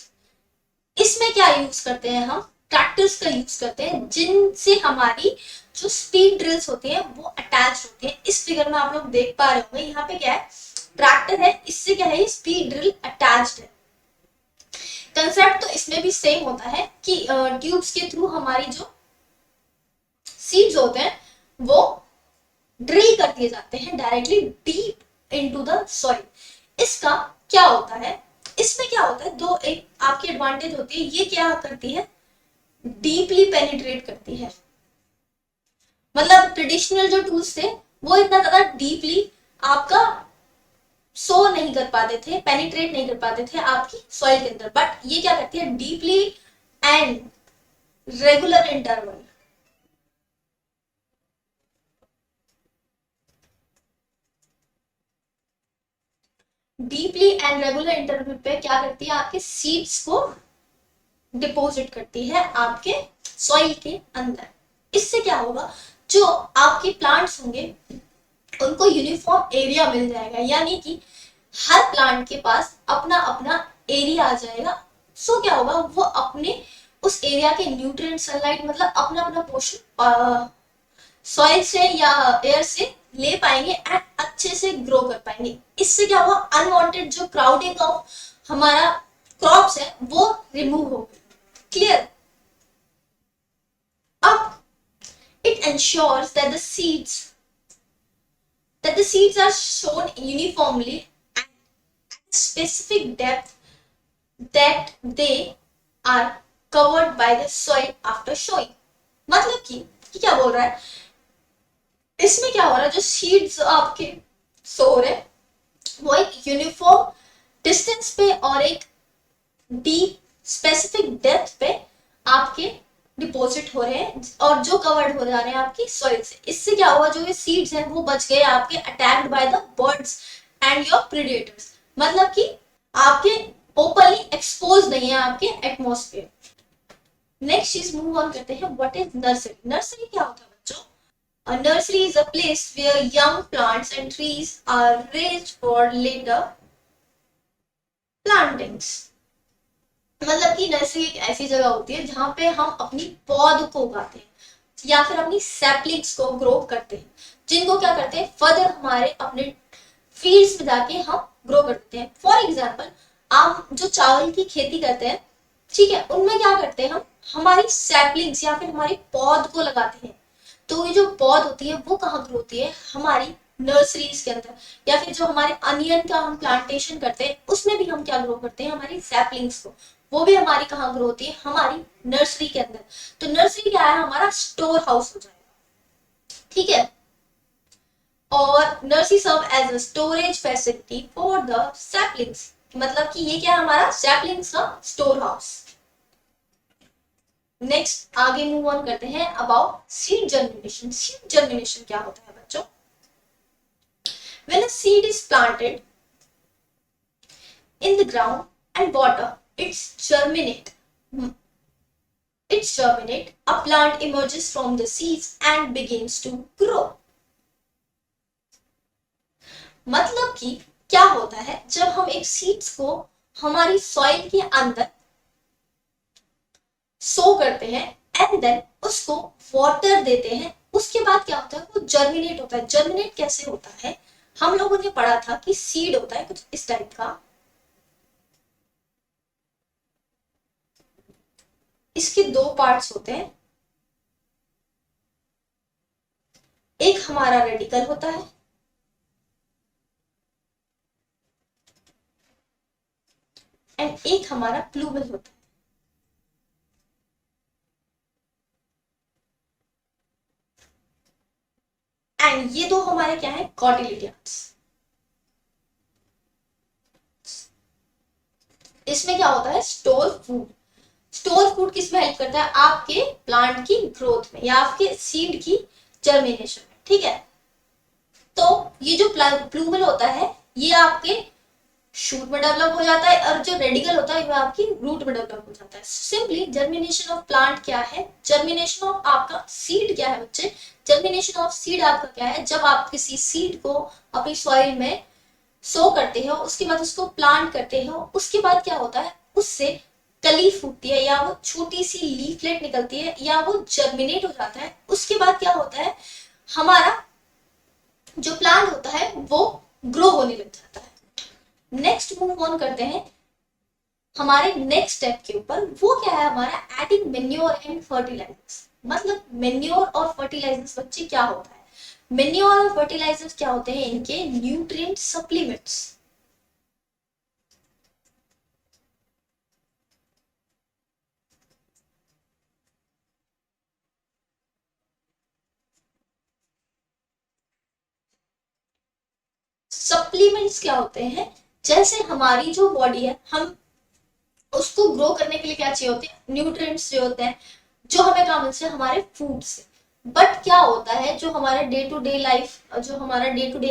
इसमें क्या यूज करते हैं हम, ट्रैक्टर्स का यूज करते हैं, जिनसे हमारी जो स्पीड ड्रिल्स होती हैं वो अटैच होती है। इस फिगर में आप लोग देख पा रहे होंगे, यहाँ पे क्या है, ट्रैक्टर है, इससे क्या है, स्पीड ड्रिल अटैच्ड है। कंसेप्ट तो इसमें भी सेम होता है कि ट्यूब्स के थ्रू हमारी जो सीड्स होते हैं वो ड्रिल कर दिए जाते हैं directly deep into the soil. इसका क्या होता है, इसमें क्या होता है, दो एक आपकी एडवांटेज होती है, ये क्या करती है, डीपली पेनिट्रेट करती है। मतलब ट्रेडिशनल जो टूल्स थे वो इतना ज्यादा डीपली आपका सो नहीं कर पाते थे, पेनिट्रेट नहीं कर पाते थे आपकी सॉइल के अंदर, बट ये क्या करती है, deeply and regular interval, deeply and regular interval पे क्या करती है, आपके सीड्स को डिपॉजिट करती है आपके सॉइल के अंदर। इससे क्या होगा, जो आपके प्लांट्स होंगे उनको यूनिफॉर्म एरिया मिल जाएगा, यानी कि हर प्लांट के पास अपना अपना एरिया आ जाएगा। सो क्या होगा, वो अपने उस एरिया के न्यूट्रिएंट, सनलाइट, मतलब अपना अपना पोर्शन सॉइल से या एयर से ले पाएंगे एंड अच्छे से ग्रो कर पाएंगे। इससे क्या होगा, अनवांटेड जो क्राउडिंग ऑफ हमारा क्रॉप्स है वो रिमूव हो गई। क्लियर। अब it ensures that the seeds are sown uniformly at a specific depth, that they are covered by the soil after sowing। मतलब कि क्या बोल रहा है, इसमें क्या हो रहा है, जो सीड्स आपके सो रहे हैं वो एक यूनिफॉर्म डिस्टेंस पे और एक डीप स्पेसिफिक डेप्थ पे आपके डिपॉजिट हो रहे हैं और जो कवर्ड हो जा रहे हैं आपकी सॉइल से। इससे क्या हुआ, जो ये सीड्स हैं वो बच गए आपके attacked by the birds and your predators. मतलब कि आपके ओपनली एक्सपोज नहीं है आपके एटमॉस्फेयर। नेक्स्ट चीज मूव ऑन करते हैं, व्हाट इज नर्सरी। नर्सरी क्या होता है बच्चों, a nursery is a place where young plants and trees are raised for later plantings। मतलब कि नर्सरी एक ऐसी जगह होती है जहां पे हम अपनी पौध को उगाते हैं या फिर अपनी सैपलिंग्स को ग्रो करते हैं, जिनको क्या करते हैं, फर्दर हमारे अपने फील्ड्स में जाके हम ग्रो करते हैं। फॉर एग्जाम्पल, आप जो चावल की खेती करते हैं, ठीक है, उनमें क्या करते हैं, हम हमारी सैपलिंग्स या फिर हमारी पौध को लगाते हैं। तो ये जो पौध होती है वो कहाँ ग्रो होती है, हमारी नर्सरीज के अंदर। या फिर जो हमारे अनियन का हम प्लांटेशन करते हैं उसमें भी हम क्या ग्रो करते हैं, हमारी सैपलिंग्स को, वो भी हमारी कहाँ ग्रो होती है, हमारी नर्सरी के अंदर। तो नर्सरी क्या है, हमारा स्टोर हाउस हो जाएगा। ठीक है, और nursery serve as a storage facility for the saplings. मतलब कि ये क्या है, हमारा सैपलिंग्स का स्टोर हाउस। नेक्स्ट आगे मूव ऑन करते हैं about seed germination. Seed germination क्या होता है बच्चों, when a seed is planted in the ground and water, it's germinate, a plant emerges from the seeds and begins to grow। मतलब कि क्या होता है, जब हम एक सीड्स को हमारी सॉइल के अंदर सो करते हैं एंड देन उसको वाटर देते हैं, उसके बाद क्या होता है, वो जर्मिनेट होता है। जर्मिनेट कैसे होता है, हम लोगों ने पढ़ा था कि सीड होता है कुछ इस टाइप का, इसके दो पार्ट्स होते हैं, एक हमारा रेडिकल होता है एंड एक हमारा प्लूमल होता है। एंड ये दो हमारे क्या है, कॉटिलिडियंस। इसमें क्या होता है, स्टोर फूड। स्टोर फूड किस में हेल्प करता है, आपके प्लांट की ग्रोथ में या आपके सीड की जर्मिनेशन में। ठीक है, तो ये जो प्लूमल होता है ये आपके शूट में डेवलप हो जाता है और जो रेडिकल होता है वो आपकी रूट में डेवलप हो जाता है। सिंपली जर्मिनेशन ऑफ प्लांट क्या है, जर्मिनेशन ऑफ आपका सीड क्या है बच्चे, जर्मिनेशन ऑफ सीड आपका क्या है, जब आप किसी सीड को अपनी सॉइल में सो करते हो, उसके बाद उसको प्लांट करते हो, उसके बाद क्या होता है, उससे कली फूटती है या वो छोटी सी लीफलेट निकलती है या वो जर्मिनेट हो जाता है। उसके बाद क्या होता है, हमारा जो प्लांट होता है वो ग्रो होने लग जाता है। नेक्स्ट मूव ऑन करते हैं हमारे नेक्स्ट स्टेप के ऊपर। वो क्या है हमारा, एडिंग मेन्योर एंड फर्टिलाइजर्स। मतलब मेन्योर और फर्टिलाइजर्स बच्चे क्या होता है, मेन्योर और फर्टिलाइजर्स क्या होते हैं, इनके न्यूट्रिएंट सप्लीमेंट्स। सप्लीमेंट्स क्या होते हैं, जैसे हमारी जो बॉडी है, हम उसको ग्रो करने के लिए क्या चाहिए होते हैं, न्यूट्रिएंट्स जो होते हैं, जो हमें कहाँ मिलते हैं, हमारे फूड से। बट क्या होता है, जो हमारा डे टू डे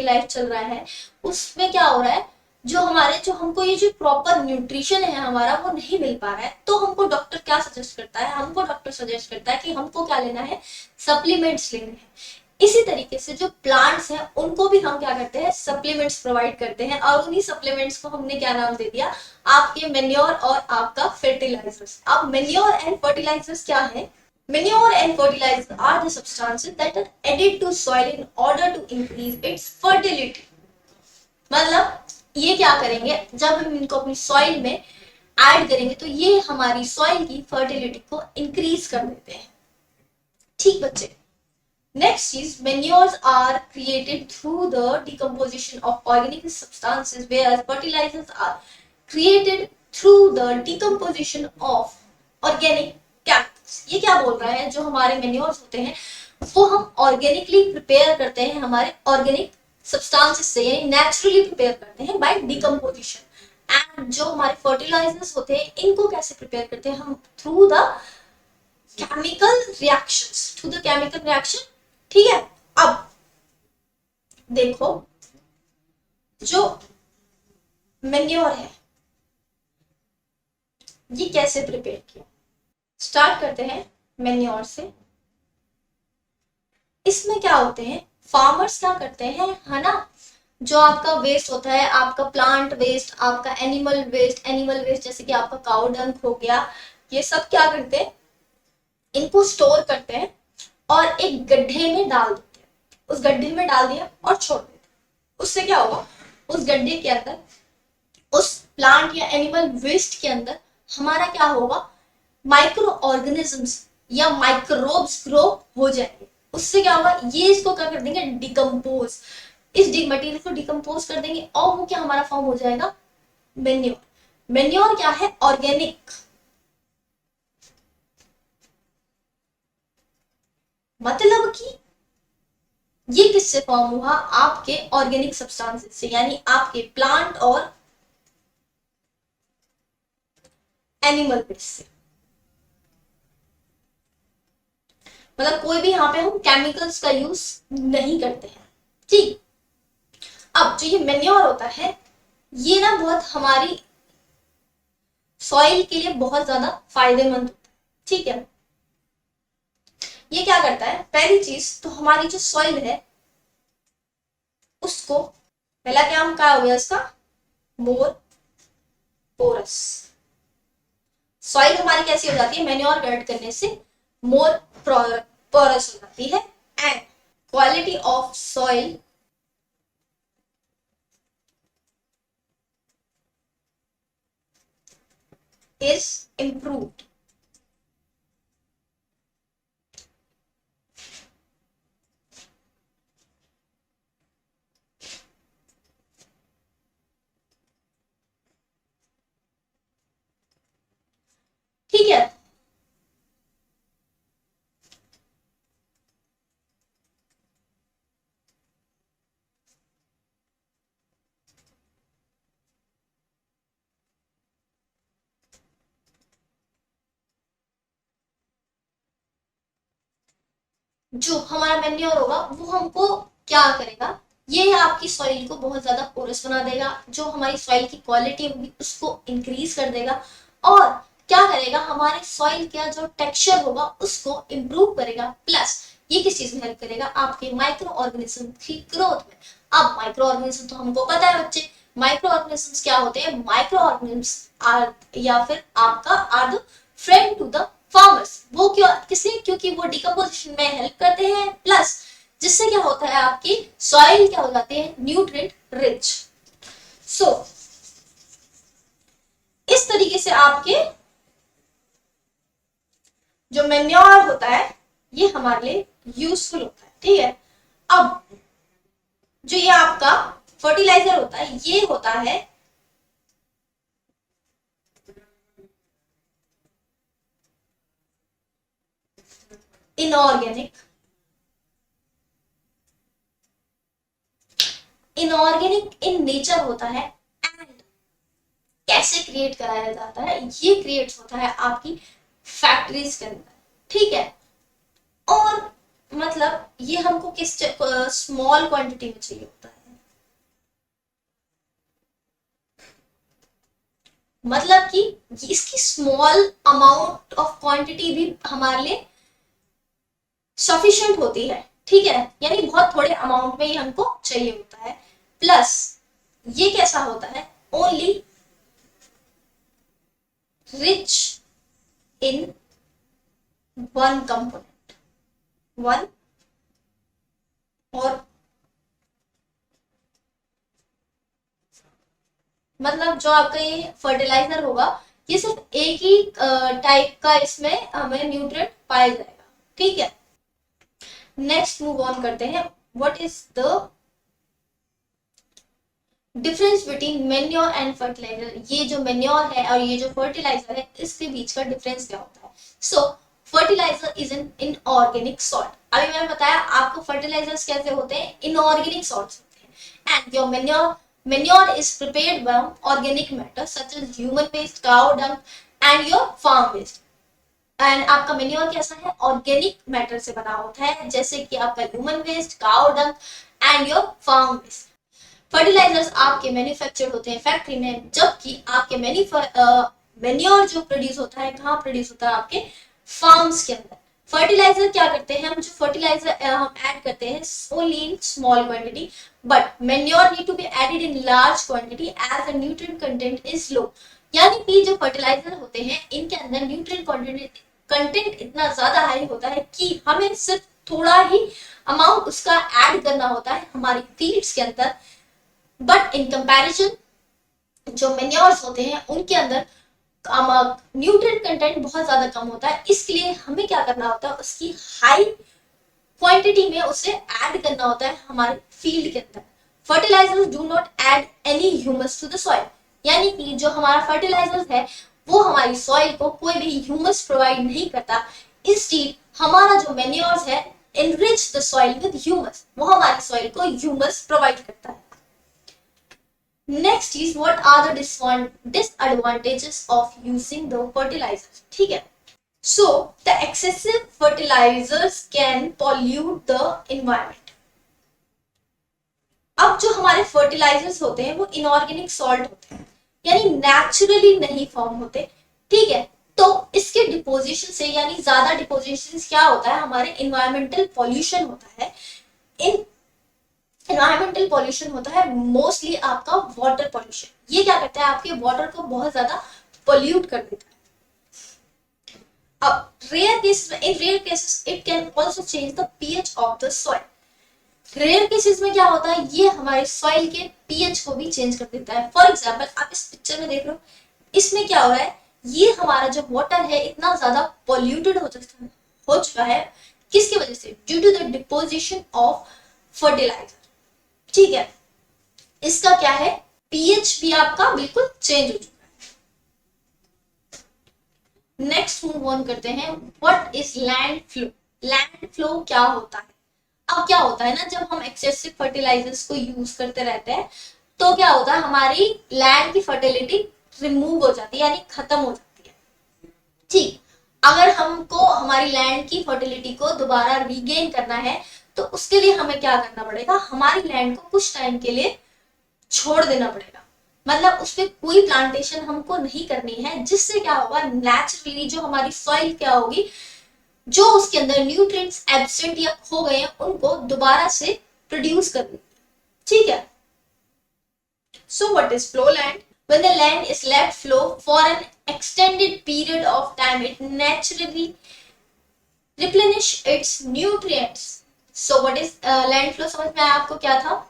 लाइफ चल रहा है, उसमें क्या हो रहा है, जो हमको ये जो प्रॉपर न्यूट्रिशन है हमारा वो नहीं मिल पा रहा है। तो हमको डॉक्टर क्या सजेस्ट करता है, हमको डॉक्टर सजेस्ट करता है कि हमको क्या लेना है, सप्लीमेंट्स लेने हैं। इसी तरीके से जो प्लांट्स हैं उनको भी हम क्या करते हैं, सप्लीमेंट्स प्रोवाइड करते हैं, और उन्हीं सप्लीमेंट्स को हमने क्या नाम दे दिया, आपके मेन्योर और आपका फर्टिलाइजर्स। अब मेन्योर एंड फर्टिलाइजर्स क्या है, manure and fertilizer are the substances that are added to soil in order to increase its fertility। मतलब ये क्या करेंगे, जब हम इनको अपनी सॉइल में ऐड करेंगे तो ये हमारी सॉइल की फर्टिलिटी को इंक्रीज कर देते हैं। ठीक बच्चे, next is manures are created through the decomposition of organic substances, whereas fertilizers are created through the decomposition of organic chemicals। ये क्या बोल रहा है, जो हमारे मेन्योर्स होते हैं वो हम ऑर्गेनिकली प्रिपेयर करते हैं हमारे ऑर्गेनिक सब्सटेंसेस से, यानी नेचुरली प्रिपेयर करते हैं बाय डिकम्पोजिशन। एंड जो हमारे फर्टिलाइजर्स होते हैं इनको कैसे प्रिपेयर करते हैं हम, थ्रू द केमिकल रिएक्शन। ठीक है, अब देखो जो मेन्योर है ये कैसे प्रिपेयर किया, स्टार्ट करते हैं मेन्योर से। इसमें क्या होते हैं, फार्मर्स क्या करते हैं, है ना, जो आपका वेस्ट होता है, आपका प्लांट वेस्ट, आपका एनिमल वेस्ट जैसे कि आपका काउ डंग हो गया, ये सब क्या करते हैं, इनको स्टोर करते हैं और एक गड्ढे में डाल देते हैं। उस गड्ढे में डाल दिया और छोड़ देते हैं। उससे क्या होगा, उस गड्ढे के अंदर, उस प्लांट या एनिमल वेस्ट के अंदर हमारा क्या होगा, माइक्रो ऑर्गेनिजम्स या माइक्रोब्स ग्रो हो जाएंगे। उससे क्या होगा, ये इसको क्या कर देंगे, डिकम्पोज, इस मटेरियल को डिकम्पोज कर देंगे और वो क्या हमारा फॉर्म हो जाएगा, मेन्योर। मेन्योर क्या है, ऑर्गेनिक। मतलब कि ये किससे फॉर्म हुआ, आपके ऑर्गेनिक सब्सटेंसेस से, यानी आपके प्लांट और एनिमल वेस्ट से। मतलब कोई भी यहाँ पे हम केमिकल्स का यूज नहीं करते हैं। ठीक, अब जो ये मेन्योर होता है ये ना बहुत हमारी सॉइल के लिए बहुत ज्यादा फायदेमंद होता है। ठीक है, ये क्या करता है, पहली चीज तो हमारी जो सॉइल है उसको, पहला क्या हम क्या हो गया इसका, मोर पोरस। सॉइल हमारी कैसी हो जाती है, मेन्योर ऐड करने से मोर पोरस हो जाती है। And quality of soil is improved। ठीक है, जो हमारा मेन्योर होगा वो हमको क्या करेगा, ये आपकी सॉइल को बहुत ज्यादा पोरस बना देगा, जो हमारी सॉइल की क्वालिटी होगी उसको इंक्रीज कर देगा, और क्या करेगा, हमारे सॉइल का जो टेक्सचर होगा उसको इंप्रूव करेगा। प्लस ये किस चीज में हेल्प करेगा, आपके माइक्रो ऑर्गेनिज्म की ग्रोथ में। अब माइक्रो ऑर्गेनिज्म तो हमको पता है बच्चे, माइक्रो ऑर्गेनिजम्स क्या होते हैं? माइक्रो ऑर्गेनिजम्स आर या फिर आपका are the friend to the farmers. वो क्यों, किसलिए? क्योंकि वो डिकम्पोजिशन में हेल्प करते हैं, प्लस जिससे क्या होता है आपकी सॉइल क्या हो जाती है? Nutrient rich. सो इस तरीके से आपके जो मैन्योर होता है ये हमारे लिए यूजफुल होता है, ठीक है। अब जो ये आपका फर्टिलाइजर होता है ये होता है इनऑर्गेनिक। इनऑर्गेनिक इन नेचर होता है एंड कैसे क्रिएट कराया जाता है? ये क्रिएट होता है आपकी फैक्ट्रीज के अंदर, ठीक है। और मतलब ये हमको किस स्मॉल क्वांटिटी में चाहिए होता है, मतलब कि इसकी स्मॉल अमाउंट ऑफ क्वांटिटी भी हमारे लिए सफिशिएंट होती है, ठीक है। यानी बहुत थोड़े अमाउंट में ये हमको चाहिए होता है। प्लस ये कैसा होता है? Only rich in one component, one और मतलब जो आपका ये फर्टिलाइजर होगा ये सिर्फ एक ही टाइप का इसमें हमें न्यूट्रिएंट पाया जाएगा, ठीक है। नेक्स्ट मूव ऑन करते हैं। What is the difference between manure and fertiliser? ये जो मेन्योर है और ये जो फर्टिलाइजर है इसके बीच का डिफरेंस क्या होता है? So fertiliser is an inorganic salt. अभी मैंने बताया आपको फर्टिलाइजर्स कैसे होते हैं, इनऑर्गेनिक सॉल्ट्स होते हैं। And your manure is prepared from organic matter such as human waste, cow dung and your farm waste। And आपका मेन्योर कैसा है? ऑर्गेनिक मैटर से बना होता है, जैसे कि आपका human waste, cow dung and your farm waste. Fertilisers आपके मैन्युफैक्चर होते हैं फैक्ट्री में, जबकि आपके मेन्योर जो प्रोड्यूस होता है कहाँ प्रोड्यूस होता है? आपके फार्म्स के अंदर। फर्टिलाइजर क्या करते हैं? हम जो फर्टिलाइजर हम ऐड करते हैं only in small quantity, but manure need to be added in large quantity as the nutrient content is low. यानी कि जो फर्टिलाइजर होते हैं इनके अंदर न्यूट्रिएंट कंटेंट इतना ज्यादा हाई होता है कि हमें सिर्फ थोड़ा ही अमाउंट उसका ऐड करना होता है हमारी फीड्स के अंदर। बट इन कंपैरिजन जो मेन्योर्स होते हैं उनके अंदर न्यूट्रिएंट कंटेंट बहुत ज्यादा कम होता है, इसलिए हमें क्या करना होता है? उसकी हाई क्वांटिटी में उसे ऐड करना होता है हमारे फील्ड के अंदर। Fertilisers do not add any humus to the soil. यानी कि जो हमारा फर्टिलाइजर्स है वो हमारी सॉइल को कोई भी ह्यूमस प्रोवाइड नहीं करता। इंस्टीड हमारा जो मेन्योर्स है enrich the soil with humus, वो हमारी सॉइल को ह्यूमस प्रोवाइड करता है। Next is what are the disadvantages of using the fertilisers, ठीक है। So the excessive fertilisers can pollute the environment. अब जो हमारे फर्टिलाइजर्स होते हैं वो इनऑर्गेनिक सॉल्ट होते हैं, यानी नेचुरली नहीं फॉर्म होते, ठीक है। तो इसके डिपोजिशन से, यानी ज्यादा डिपोजिशन क्या होता है? हमारे इन्वायरमेंटल पॉल्यूशन होता है। इन एनवायरमेंटल पॉल्यूशन होता है मोस्टली आपका वाटर पॉल्यूशन। ये क्या करता है? आपके वाटर को बहुत ज्यादा पोल्यूट कर देता है। अब रेयर केसेस में, in rare cases it can also change the pH of the soil. Rare cases में क्या होता है? ये हमारे सॉइल के पीएच को भी चेंज कर देता है। फॉर एग्जांपल आप इस पिक्चर में देख रहे हो, इसमें क्या हो रहा है? ये हमारा जो वाटर है इतना ज्यादा पोल्यूटेड हो चुका है किसकी वजह से? Due to the deposition of fertiliser, ठीक है। इसका क्या है? पीएच भी आपका बिल्कुल चेंज हो चुका है। नेक्स्ट मूव ऑन करते हैं। What is land flow? Land flow क्या होता है? अब क्या होता है ना, जब हम एक्सेसिव फर्टिलाइजर्स को यूज करते रहते हैं तो क्या होता है? हमारी लैंड की फर्टिलिटी रिमूव हो जाती है, यानी खत्म हो जाती है, ठीक। अगर हमको हमारी लैंड की फर्टिलिटी को दोबारा रीगेन करना है तो उसके लिए हमें क्या करना पड़ेगा? हमारी लैंड को कुछ टाइम के लिए छोड़ देना पड़ेगा, मतलब उस पर कोई प्लांटेशन हमको नहीं करनी है, जिससे क्या होगा? नेचुरली जो हमारी सॉइल क्या होगी, जो उसके अंदर न्यूट्रिएंट्स एब्सेंट या खो गए हैं उनको दोबारा से प्रोड्यूस कर देगी, ठीक है। So what is flow land? When the land is left flow for an extended period of time, it naturally replenish its nutrients. So what is land flow? समझ में आया आपको क्या था?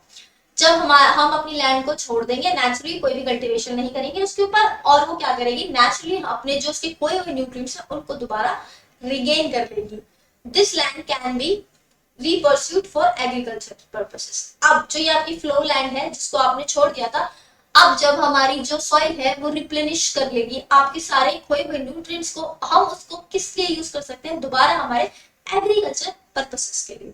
जब हम अपनी लैंड को छोड़ देंगे, नेचुरली कोई भी कल्टीवेशन नहीं करेंगे उसके ऊपर, और वो क्या करेगी, नेचुरली अपने जो उसके खोए हुए न्यूट्रिएंट्स हैं उनको दोबारा रिगेन कर लेगी. This land can be repurposed for agriculture purposes. अब जो ये आपकी फ्लो लैंड है जिसको आपने छोड़ दिया था, अब जब हमारी जो सॉइल है वो रिप्लेनिश कर लेगी आपके सारे खोए हुए न्यूट्रिएंट्स को, हम उसको किस लिए यूज कर सकते हैं, दोबारा हमारे एग्रीकल्चर पर्पसेस के लिए.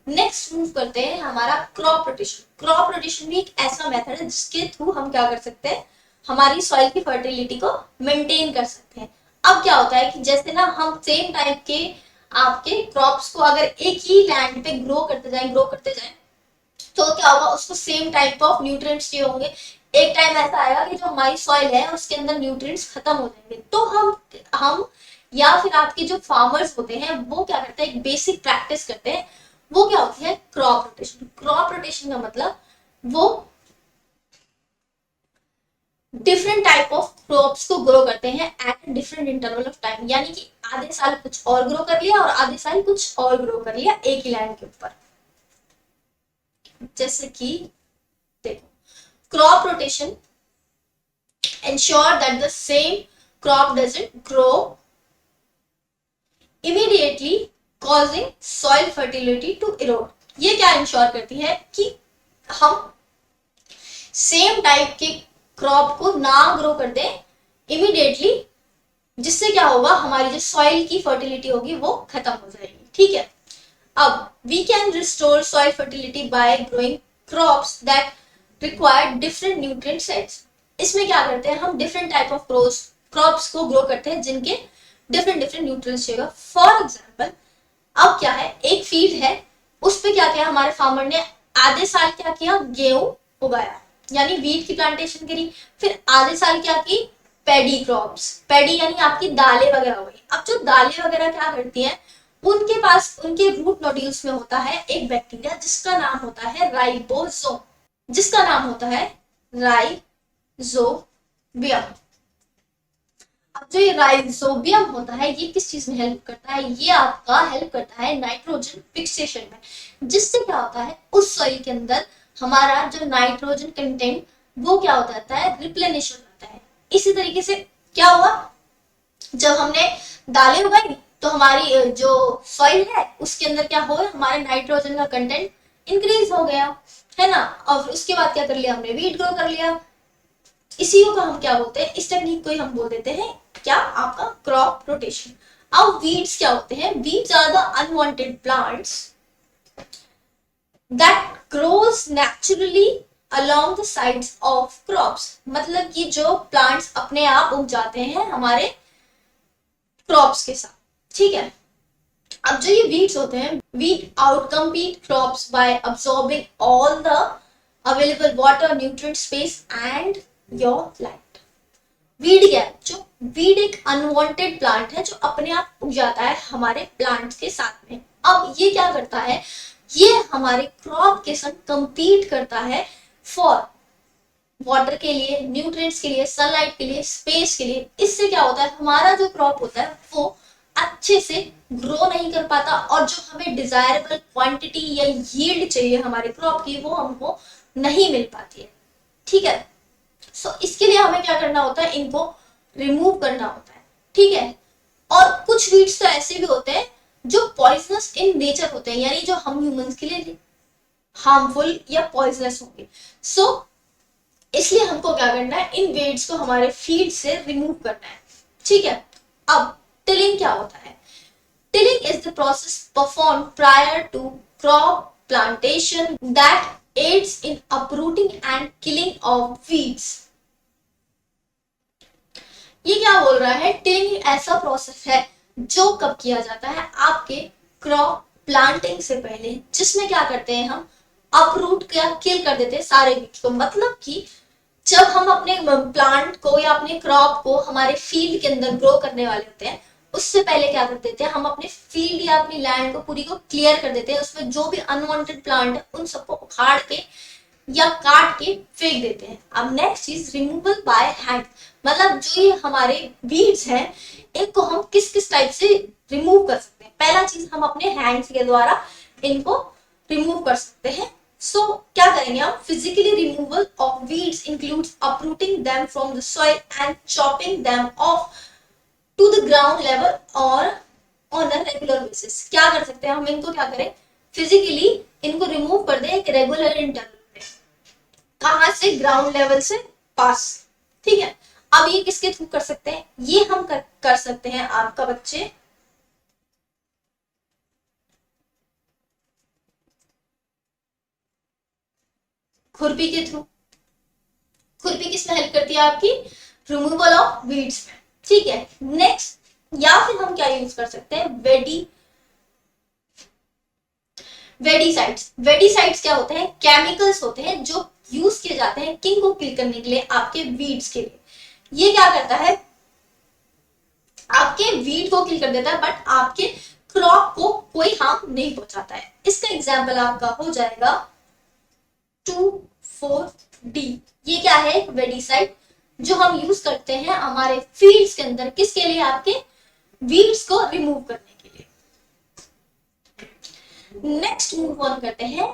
नेक्स्ट मूव करते हैं हमारा क्रॉप रोटेशन. क्रॉप रोटेशन भी एक ऐसा मेथड है जिसके थ्रू हम क्या कर सकते हैं, हमारी सॉइल की फर्टिलिटी को मेंटेन कर सकते हैं. अब क्या होता है कि जैसे ना हम सेम टाइप के आपके क्रॉप्स को अगर एक ही लैंड पे ग्रो करते जाएं तो क्या होगा, उसको सेम टाइप ऑफ न्यूट्रिएंट्स चाहिए होंगे. एक टाइम ऐसा आएगा कि जो हमारी सॉइल है उसके अंदर न्यूट्रिएंट्स खत्म हो जाएंगे, तो हम या फिर आपके जो फार्मर्स होते हैं वो क्या करते हैं, एक बेसिक प्रैक्टिस करते हैं, वो क्या होती है, क्रॉप रोटेशन. क्रॉप रोटेशन का मतलब वो डिफरेंट टाइप ऑफ क्रॉप्स को ग्रो करते हैं at different interval of time. यानी कि आधे साल कुछ और ग्रो कर लिया और आधे साल कुछ और ग्रो कर लिया एक ही लैंड के ऊपर. जैसे कि देखो, crop rotation ensure that the same crop doesn't grow immediately causing soil fertility to erode. ये क्या इंश्योर करती है कि हम सेम टाइप के क्रॉप को ना ग्रो कर दें इमीडिएटली, जिससे क्या होगा, हमारी जो सॉइल की फर्टिलिटी होगी वो खत्म हो जाएगी. ठीक है. अब we can restore soil fertility by growing crops that require different nutrient sets. इसमें क्या करते हैं, हम डिफरेंट टाइप ऑफ क्रॉप्स को ग्रो करते हैं जिनके डिफरेंट न्यूट्रिएंट्स चाहिए. फॉर एग्जांपल, अब क्या है, एक फील्ड है, उस पे क्या किया हमारे फार्मर ने, आधे साल क्या किया, गेहूं उगाया यानी वीट की प्लांटेशन करी. फिर आधे साल क्या की, पैडी क्रॉप्स. पैडी यानी आपकी दालें वगैरह हो गई. अब जो दालें वगैरह क्या करती हैं, उनके पास उनके रूट नोड्यूल्स में होता है एक बैक्टीरिया जिसका नाम होता है राइबोसोम, जिसका नाम होता है राइजोबियम. अब जो ये राइजोबियम होता है ये किस चीज में हेल्प करता है, ये आपका हेल्प करता है नाइट्रोजन फिक्सेशन में, जिससे क्या होता है, उस सॉइल के अंदर हमारा जो नाइट्रोजन कंटेंट वो क्या हो जाता है, रिप्लेनिश हो जाता है. इसी तरीके से क्या हुआ, जब हमने दालें उगाई तो हमारी जो सॉइल है उसके अंदर क्या हो, हमारे नाइट्रोजन का कंटेंट इंक्रीज हो गया, है ना. और उसके बाद क्या कर लिया, हमने वीट ग्रो कर लिया. इसी को हम क्या बोलते हैं, इस टेक्निक को ही हम बोल देते हैं क्या, आपका क्रॉप रोटेशन. अब वीड्स क्या होते हैं, weeds are the unwanted plants that grows naturally along the sides of crops. मतलब कि जो प्लांट्स अपने आप उग जाते हैं हमारे क्रॉप्स के साथ. ठीक है. अब जो ये वीड्स होते हैं, weed outcompete crops by absorbing all the available water, nutrient, space and your light. Weed क्या है, जो वीड एक अनवांटेड प्लांट है जो अपने आप उग जाता है हमारे प्लांट्स के साथ में. अब ये क्या करता है, ये हमारे क्रॉप के साथ कंपीट करता है फॉर वाटर के लिए, न्यूट्रिएंट्स के लिए, सनलाइट के लिए, स्पेस के लिए. इससे क्या होता है, हमारा जो क्रॉप होता है वो अच्छे से ग्रो नहीं कर पाता और जो हमें डिजायरेबल क्वांटिटी या यील्ड चाहिए हमारे क्रॉप की वो हमको नहीं मिल पाती है. ठीक है. सो इसके लिए हमें क्या करना होता है, इनको रिमूव करना होता है. ठीक है. और कुछ वीड्स तो ऐसे भी होते हैं जो पॉइजनस इन नेचर होते हैं, यानी जो हम ह्यूमंस के लिए हार्मफुल या पॉइजनस होंगे. सो इसलिए हमको क्या करना है, इन वीड्स को हमारे फील्ड से रिमूव करना है. ठीक है. अब टिलिंग क्या होता है, tilling is the process perform prior to crop plantation that aids in uprooting and killing of weeds. ये क्या बोल रहा है, टिलिंग ऐसा प्रोसेस है जो कब किया जाता है, आपके क्रॉप प्लांटिंग से पहले, जिसमें क्या करते हैं, हम अपरूट क्या किल कर देते हैं सारे वीड्स को. मतलब कि जब हम अपने प्लांट को या अपने क्रॉप को हमारे फील्ड के अंदर ग्रो करने वाले होते हैं, उससे पहले क्या कर देते हैं, हम अपने फील्ड या अपनी लैंड को पूरी को क्लियर कर देते हैं. उसमें जो भी अनवांटेड प्लांट है उन सबको उखाड़ के या काट के फेंक देते हैं। अब नेक्स्ट चीज रिमूवल बाय हैंड, मतलब जो ये हमारे वीड्स हैं इनको हम किस किस टाइप से रिमूव कर सकते हैं। पहला चीज हम अपने हैंड्स के द्वारा इनको रिमूव कर सकते हैं। सो क्या करेंगे हम, physically removal of weeds includes uprooting them from the soil and chopping them off to the ground level और ऑन अ रेगुलर बेसिस। क्या कर सकते हैं हम, इनको क्या करें, फिजिकली इनको रिमूव कर दें एक रेगुलर इंटरवल पे। कहां से, ग्राउंड लेवल से पास। ठीक है, अब ये किसके थ्रू कर सकते हैं, ये हम कर सकते हैं आपका बच्चे खुरपी के थ्रू। खुरपी किसमें हेल्प करती है, आपकी रिमूवल ऑफ वीड्स में। ठीक है, नेक्स्ट, या फिर हम क्या यूज कर सकते हैं, वेडीसाइड्स। वेडीसाइड्स क्या होते हैं, केमिकल्स होते हैं जो यूज किए जाते हैं किंग को किल करने के लिए, आपके वीड्स के लिए। ये क्या करता है, आपके वीड को किल कर देता है बट आपके क्रॉप को कोई हार्म नहीं पहुंचाता है। इसका एग्जाम्पल आपका हो जाएगा 2,4-D। ये क्या है, वेडीसाइड जो हम यूज करते हैं हमारे फील्ड्स के अंदर, किसके लिए, आपके वीड्स को रिमूव करने के लिए। नेक्स्ट मूव ऑन करते हैं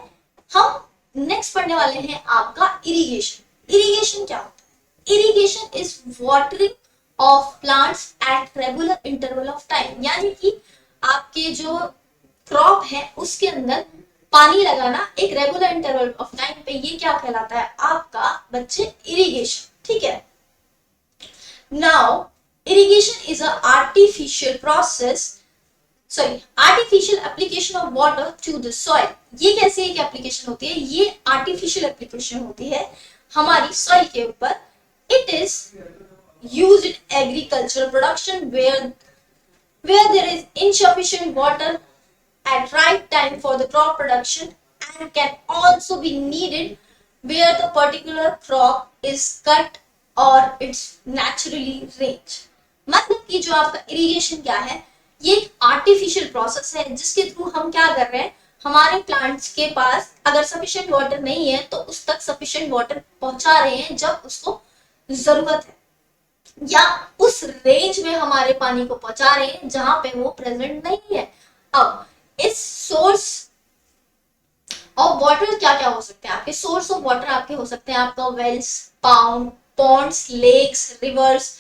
हम। नेक्स्ट पढ़ने वाले हैं आपका इरिगेशन। इरिगेशन क्या होता है, irrigation is watering of plants at regular interval of time, यानी कि आपके जो क्रॉप है उसके अंदर पानी लगाना एक रेगुलर इंटरवल ऑफ टाइम पे, ये क्या कहलाता है आपका बच्चे, इरिगेशन। ठीक है, now irrigation is a artificial process, sorry artificial application of water to the soil. ये कैसे एक एप्लीकेशन होती है, ये आर्टिफिशियल एप्लीकेशन होती है हमारी सॉइल के ऊपर। It is used in agricultural production where there is insufficient water at right time for the crop production, and can also be needed where the particular crop is cut or its naturally range। मतलब कि जो आपका irrigation क्या है, ये एक artificial process है जिसके थ्रू हम क्या कर रहे हैं, हमारे प्लांट्स के पास अगर सफिशिएंट वाटर नहीं है तो उस तक सफिशिएंट वाटर पहुंचा रहे हैं जब उसको जरूरत है, या उस रेंज में हमारे पानी को पहुंचा रहे हैं जहां पे वो प्रेजेंट नहीं है। अब इस सोर्स ऑफ वाटर क्या क्या हो सकते हैं आपके, सोर्स ऑफ वाटर आपके हो सकते हैं आपका wells, ponds, lakes, rivers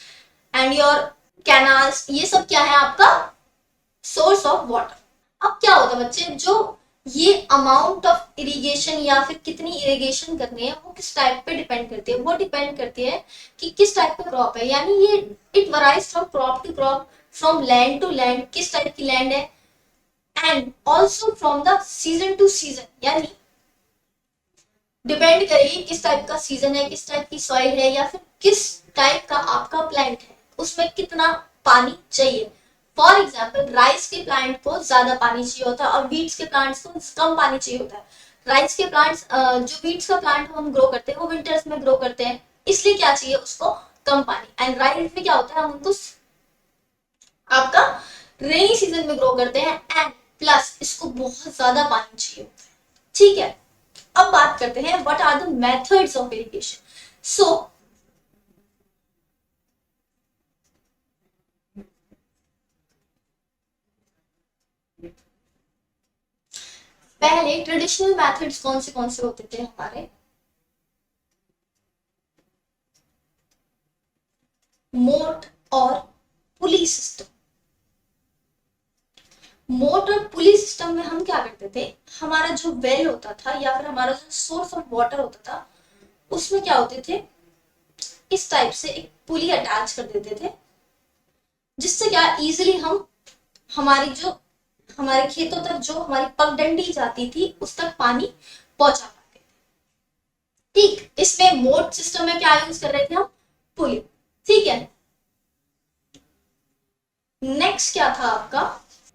and your canals. ये सब क्या है आपका सोर्स ऑफ वाटर। अब क्या होता है बच्चे, जो ये अमाउंट ऑफ इरिगेशन या फिर कितनी इरिगेशन करनी है वो किस टाइप पे डिपेंड करती है, वो डिपेंड करती है कि किस टाइप का क्रॉप है, यानी ये it varies from crop to crop, from land to land, किस टाइप की लैंड है, and also from the season to season, यानी डिपेंड करेगी किस टाइप का सीजन है, किस टाइप की सॉइल है, या फिर किस टाइप का आपका प्लांट है, उसमें कितना पानी चाहिए। फॉर एग्जाम्पल राइस के प्लांट को ज्यादा पानी चाहिए होता है और बीट्स के प्लांट्स को कम पानी चाहिए होता है। राइस के प्लांट्स, जो बीट्स का प्लांट हम ग्रो करते हैं वो विंटर्स में ग्रो करते हैं, इसलिए क्या चाहिए उसको, कम पानी। एंड राइस में क्या होता है, हम उनको आपका रेनी सीजन में ग्रो करते हैं एंड प्लस इसको बहुत ज्यादा पानी चाहिए होता है। ठीक है, अब बात करते हैं what are the methods of irrigation. So पहले ट्रेडिशनल मेथड्स कौन से होते थे हमारे, मोट और पुली सिस्टम। मोट और पुली सिस्टम में हम क्या करते थे, हमारा जो वेल होता था या फिर हमारा जो सोर्स ऑफ वाटर होता था उसमें क्या होते थे, इस टाइप से एक पुली अटैच कर देते थे जिससे क्या इजीली हम हमारी जो हमारे खेतों तक जो हमारी पगडंडी जाती थी उस तक पानी पहुंचा पाते थे। ठीक, इसमें मोट सिस्टम में क्या यूज कर रहे थे हम, पुली। ठीक है, नेक्स्ट क्या था आपका,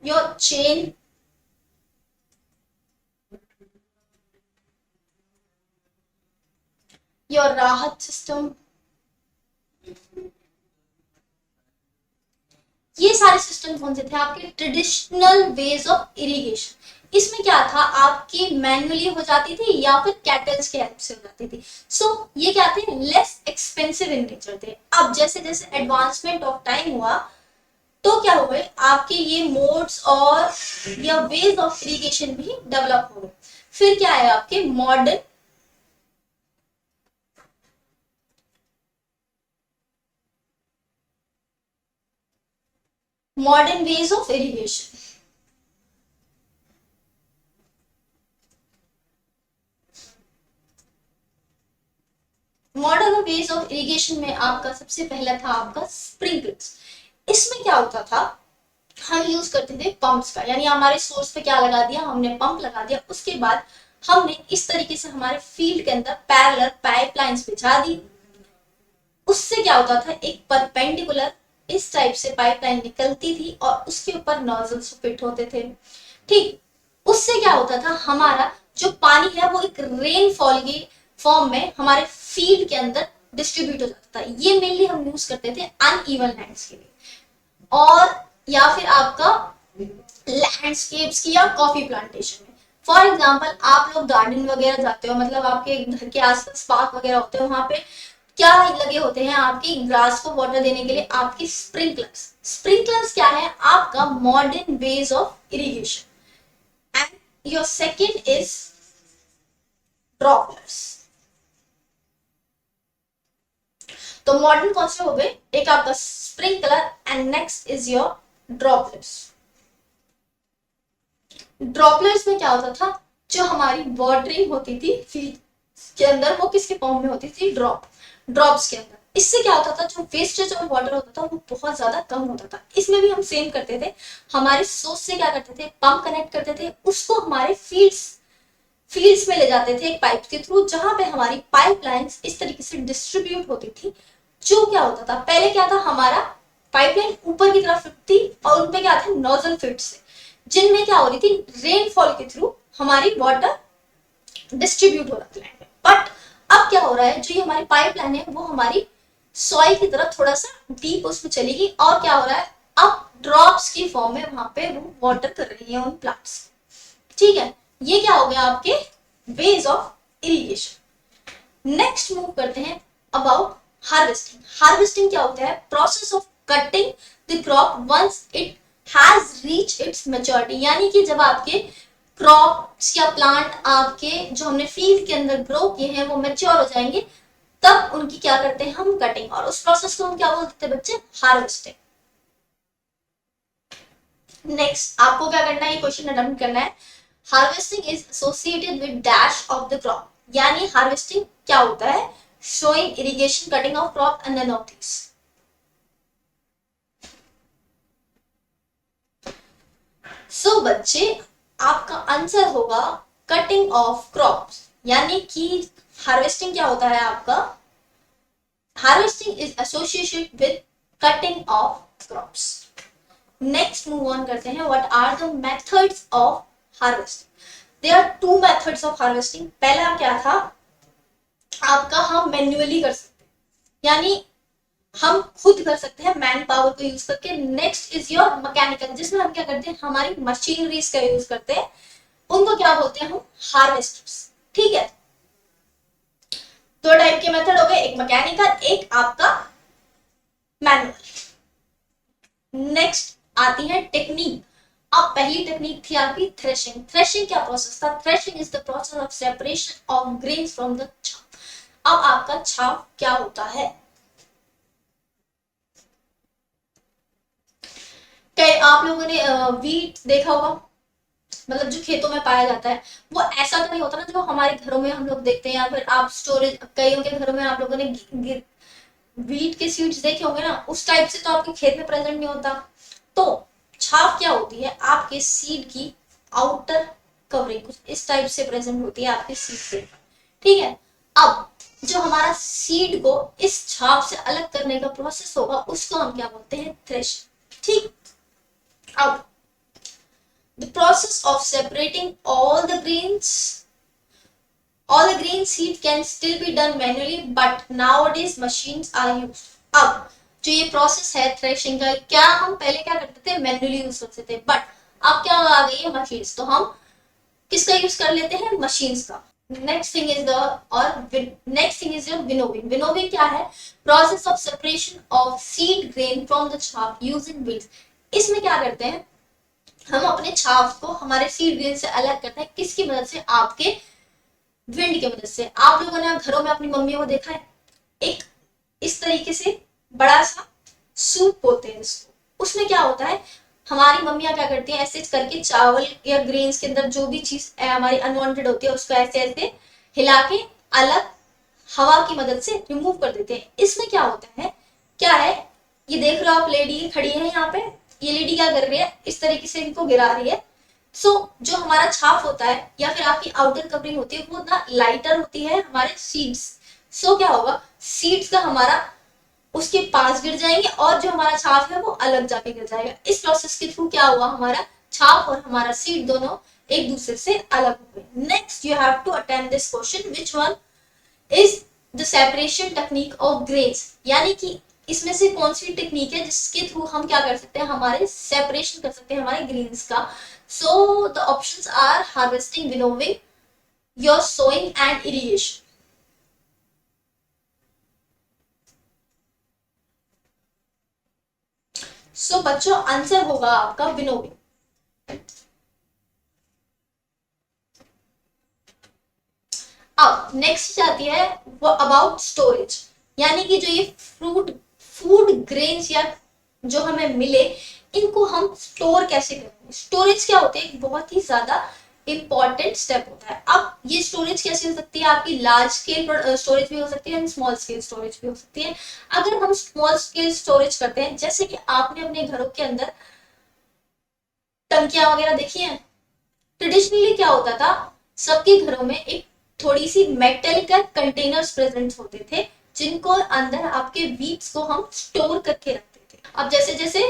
योर चेन, योर राहत सिस्टम, ये सारे सिस्टम कौन से थे आपके ट्रेडिशनल वेज ऑफ इरिगेशन। इसमें क्या था, आपकी मैन्युअली हो जाती थी या फिर कैटल्स के हेल्प से हो जाती थी। सो ये क्या थे, लेस एक्सपेंसिव इन नेचर थे। अब जैसे जैसे एडवांसमेंट ऑफ टाइम हुआ तो क्या हुए, आपके ये मोड्स और या वेज ऑफ इरिगेशन भी डेवलप हो गए। फिर क्या है आपके modern ways of irrigation. Modern ways of irrigation में आपका सबसे पहला था आपका स्प्रिंकलर्स। इसमें क्या होता था, हम यूज करते थे पंप्स का, यानी हमारे सोर्स पे क्या लगा दिया, हमने पंप लगा दिया, उसके बाद हमने इस तरीके से हमारे फील्ड के अंदर पैरेलल पाइपलाइंस बिछा दी। उससे क्या होता था, एक परपेंडिकुलर इस टाइप से पाइपलाइन निकलती थी और उसके ऊपर नोजल्स फिट होते थे। ठीक, उससे क्या होता था, हमारा जो पानी है वो एक रेनफॉल के फॉर्म में हमारे फील्ड के अंदर डिस्ट्रीब्यूट हो जाता था। ये मेनली हम यूज करते थे अनइवन लैंड्स के लिए, और या फिर आपका लैंडस्केप्स की या कॉफी प्लांटेशन में। फॉर एग्जाम्पल आप लोग गार्डन वगैरह जाते हो, मतलब आपके घर के आसपास पार्क वगैरह होते हैं, वहां पे क्या लगे होते हैं, आपकी ग्रास को वाटर देने के लिए आपकी स्प्रिंकलर्स। स्प्रिंकलर्स क्या है, आपका modern ways of irrigation. And your second is droppers. तो मॉडर्न कौन से हो गए, एक आपका sprinkler and next is your droppers. Droplets में क्या होता था, जो हमारी वाटरिंग होती थी फील्ड के अंदर वो किसके फॉर्म में होती थी, ड्रॉप्स के अंदर। इससे क्या होता था, जो वेस्टेज ऑफ वाटर होता था वो बहुत ज्यादा कम होता था। इसमें भी हम सेम करते थे, हमारे सोर्स से क्या करते थे, पंप कनेक्ट करते थे, उसको हमारे फील्ड्स में ले जाते थे एक पाइप के थ्रू, जहां पे हमारी पाइपलाइंस इस तरीके से डिस्ट्रीब्यूट होती थी। जो क्या होता था, पहले क्या था, हमारा पाइपलाइन ऊपर की तरफ फिट थी और उनपे क्या थे, नोजल फिट से, जिनमें क्या हो रही थी, रेनफॉल के थ्रू हमारी वाटर डिस्ट्रीब्यूट हो रहा था लैंड में। बट अब क्या हो रहा है, जो ये हमारी पाइपलाइन है वो हमारी सॉइल की तरफ थोड़ा सा डीप उसमें चलेगी, और क्या हो रहा है, अब ड्रॉप्स की फॉर्म में वहां पे वो वाटर कर रही है उन प्लांट्स। ठीक है, ये क्या हो गया आपके ways of irrigation. Next move करते हैं अबाउट हार्वेस्टिंग। हार्वेस्टिंग क्या होता है, process of cutting the crop once it has reach its maturity. यानी कि जब आपके क्रॉप्स या प्लांट आपके जो हमने फील्ड के अंदर ग्रो किए हैं वो मेच्योर हो जाएंगे, तब उनकी क्या करते हैं हम, कटिंग। और उस प्रोसेस को हम क्या बोलते हैं बच्चे, हार्वेस्टिंग। नेक्स्ट आपको क्या करना है, ये क्वेश्चन अटेम्प्ट करना है। Harvesting is associated with dash of the crop. यानी हार्वेस्टिंग क्या होता है, sowing irrigation cutting of crop and none of this. So बच्चे आपका आंसर होगा कटिंग ऑफ क्रॉप्स। यानी कि हार्वेस्टिंग क्या होता है आपका, harvesting is associated with cutting of crops. Next move on करते हैं, what are the methods of harvesting. There are two methods of harvesting. पहला क्या था आपका, हम मैन्युअली कर सकते हैं, यानी हम खुद कर सकते हैं मैन पावर को यूज करके। नेक्स्ट इज योर मैकेनिकल, जिसमें हम क्या करते हैं, हमारी मशीनरीज का यूज करते हैं, उनको क्या बोलते हैं हम, हार्वेस्टर्स। ठीक है, दो टाइप के मेथड हो गए, एक मैकेनिकल एक आपका मैनुअल। नेक्स्ट आती है टेक्निक। अब पहली टेक्निक थी आपकी थ्रेशिंग। थ्रेशिंग क्या प्रोसेस था, threshing is the process of separation of grains from the chaff। अब आपका छाप क्या होता है, आप लोगों ने वीट देखा होगा, मतलब जो खेतों में पाया जाता है, वो ऐसा तो नहीं होता ना जो हमारे घरों में हम लोग देखते हैं, या फिर आप स्टोरेज, कईयों के घरों में आप लोगों ने वीट के सीड्स देखे होंगे ना, उस टाइप से तो आपके खेत में प्रेजेंट नहीं होता। तो छाप क्या होती है, आपके सीड की आउटर कवरिंग कुछ इस टाइप से प्रेजेंट होती है आपके सीड से। ठीक है, अब जो हमारा सीड को इस छाप से अलग करने का प्रोसेस होगा उसको हम क्या बोलते हैं, थ्रेशिंग। ठीक, अब the process of separating all the green seed can still be done manually, but nowadays machines are used। अब जो ये प्रोसेस है थ्रेशिंग का, क्या हम पहले क्या करते थे, मैन्युअली यूज करते थे, बट अब क्या आ गई है, मशीन्स, तो हम किसका यूज कर लेते हैं, मशीन्स का। Next thing is the next thing is your winnowing. Winnowing क्या है, process of separation of seed grain from the chaff using beans. इसमें क्या करते हैं, हम अपने छाप को हमारे सीड ग्रेन से अलग करते हैं, किसकी मदद से, आपके विंड की मदद से। आप लोगों ने घरों में अपनी मम्मियों को देखा है, एक इस तरीके से बड़ा सा सूप बोलते हैं जिसको, उसमें क्या होता है, हमारी मम्मियां क्या करती हैं, ऐसे करके चावल या ग्रेन्स के अंदर जो भी चीज हमारी अनवांटेड होती है उसको ऐसे ऐसे हिला के अलग हवा की मदद से रिमूव कर देते हैं। इसमें क्या होता है, क्या है, ये देख रहे हो आप, लेडी खड़ी है यहाँ पे, ये लेडी क्या कर रही है, इस तरीके से इनको गिरा रही है। जो हमारा छाप होता है या फिर आपकी आउटर कवरिंग होती है, वो ना लाइटर होती है हमारे सीड्स। क्या होगा, सीड्स का हमारा उसके पास गिर जाएंगे और जो हमारा छाप है वो अलग जाके गिर जाएगा। इस प्रोसेस के थ्रू क्या हुआ, हमारा छाप और हमारा सीड दोनों एक दूसरे से अलग हो गए। Next you have to attempt this question, which one is the separation technique of grains, यानी कि इसमें से कौन सी टेक्निक है जिसके थ्रू हम क्या कर सकते हैं, हमारे सेपरेशन कर सकते हैं हमारे ग्रेन्स का। So the options are harvesting, winnowing, your sowing and irrigation. बच्चों आंसर होगा आपका विनोविंग। अब नेक्स्ट जाती है वो अबाउट स्टोरेज, यानी कि जो ये फूड ग्रेन्स या जो हमें मिले, इनको हम स्टोर कैसे करेंगे। स्टोरेज क्या होते हैं, बहुत ही ज्यादा इंपॉर्टेंट स्टेप होता है। अब ये स्टोरेज कैसे हो सकती है, आपकी लार्ज स्केल स्टोरेज भी हो सकती है, स्मॉल स्केल स्टोरेज भी हो सकती है। अगर हम स्मॉल स्केल स्टोरेज करते हैं, जैसे कि आपने अपने घरों के अंदर टंकियां वगैरह देखी हैं, ट्रेडिशनली क्या होता था, सबके घरों में एक थोड़ी सी मेटल का कंटेनर्स प्रेजेंट होते थे, जिनको अंदर आपके वीट्स को हम स्टोर करके रखते थे। अब जैसे जैसे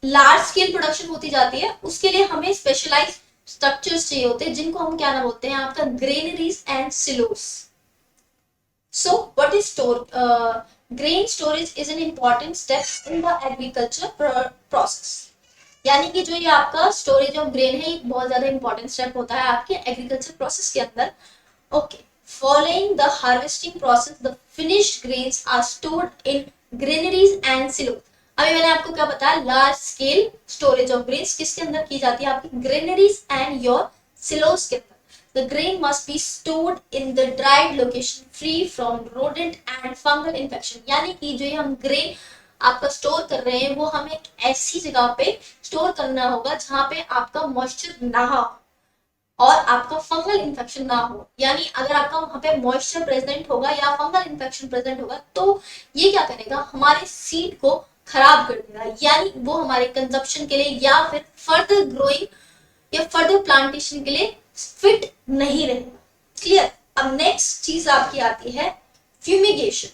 लार्ज स्केल प्रोडक्शन होती जाती है, उसके लिए हमें स्पेशलाइज्ड स्ट्रक्चर्स चाहिए होते हैं, जिनको हम क्या नाम बोलते हैं, आपका granaries and silos. So what is store, grain storage is an important step in the agriculture process, यानी कि जो ये आपका स्टोरेज ऑफ ग्रेन है, एक बहुत ज्यादा इंपॉर्टेंट स्टेप होता है आपके एग्रीकल्चर प्रोसेस के अंदर। Okay, following the harvesting process the finished grains are stored in granaries and silos. अभी मैंने आपको क्या बताया, large scale storage of grains किसके अंदर की जाती है, आपकी ग्रेनरीज एंड योर सिलोस के अंदर। The grain must be stored in the dried location free from rodent and fungal infection, यानी कि जो ये हम ग्रेन आपका स्टोर कर रहे हैं, वो हमें एक ऐसी जगह पे स्टोर करना होगा जहां पे आपका मॉइस्चर ना हो और आपका फंगल इन्फेक्शन ना हो। यानी अगर आपका वहां पे मॉइस्चर प्रेजेंट होगा या फंगल इन्फेक्शन प्रेजेंट होगा, तो ये क्या करेगा, हमारे सीड को खराब कर देगा, यानी वो हमारे कंजप्शन के लिए या फिर फर्दर ग्रोइंग या फर्दर प्लांटेशन के लिए फिट नहीं रहेगा। क्लियर। अब नेक्स्ट चीज आपकी आती है fumigation.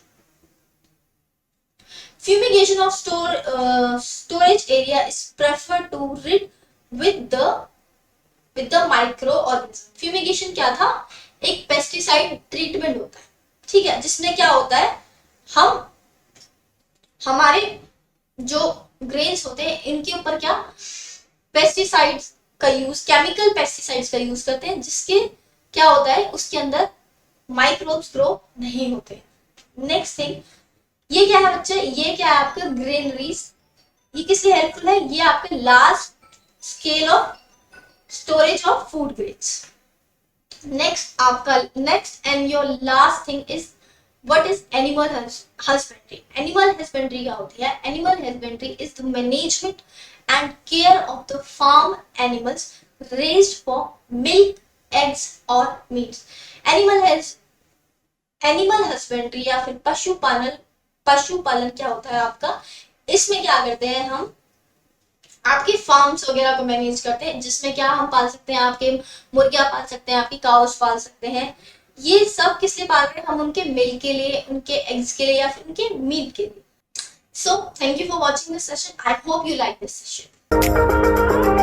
Fumigation of storage area is preferred to rid with the micro organism. Fumigation क्या था, एक पेस्टिसाइड ट्रीटमेंट होता है, ठीक है, जिसमें क्या होता है, हम हमारे जो ग्रेन्स होते हैं इनके ऊपर क्या पेस्टिसाइड्स का यूज, केमिकल पेस्टिसाइड्स का यूज करते हैं, जिसके क्या होता है, उसके अंदर माइक्रोब्स ग्रो नहीं होते। नेक्स्ट थिंग, ये क्या है बच्चे, ये क्या है आपका ग्रेनरीज, ये किससे हेल्पफुल है, ये आपके large scale of storage of food grains. Next आपका next and your last thing is what is animal husbandry. Animal husbandry क्या होती है, animal husbandry is the management and care of the farm animals raised for milk, eggs or meats. Animal husbandry या फिर पशुपालन क्या होता है आपका, इसमें क्या करते हैं, हम आपके फार्म्स वगैरह को मैनेज करते हैं, जिसमें क्या हम पाल सकते हैं, आपके मुर्गियां पाल सकते हैं, आपकी काउस पाल सकते हैं। ये सब किस लिए पाल रहे हैं, हम उनके मिल्क के लिए, उनके एग्स के लिए या फिर उनके मीट के लिए। So, thank you for watching this session. I hope you like this session.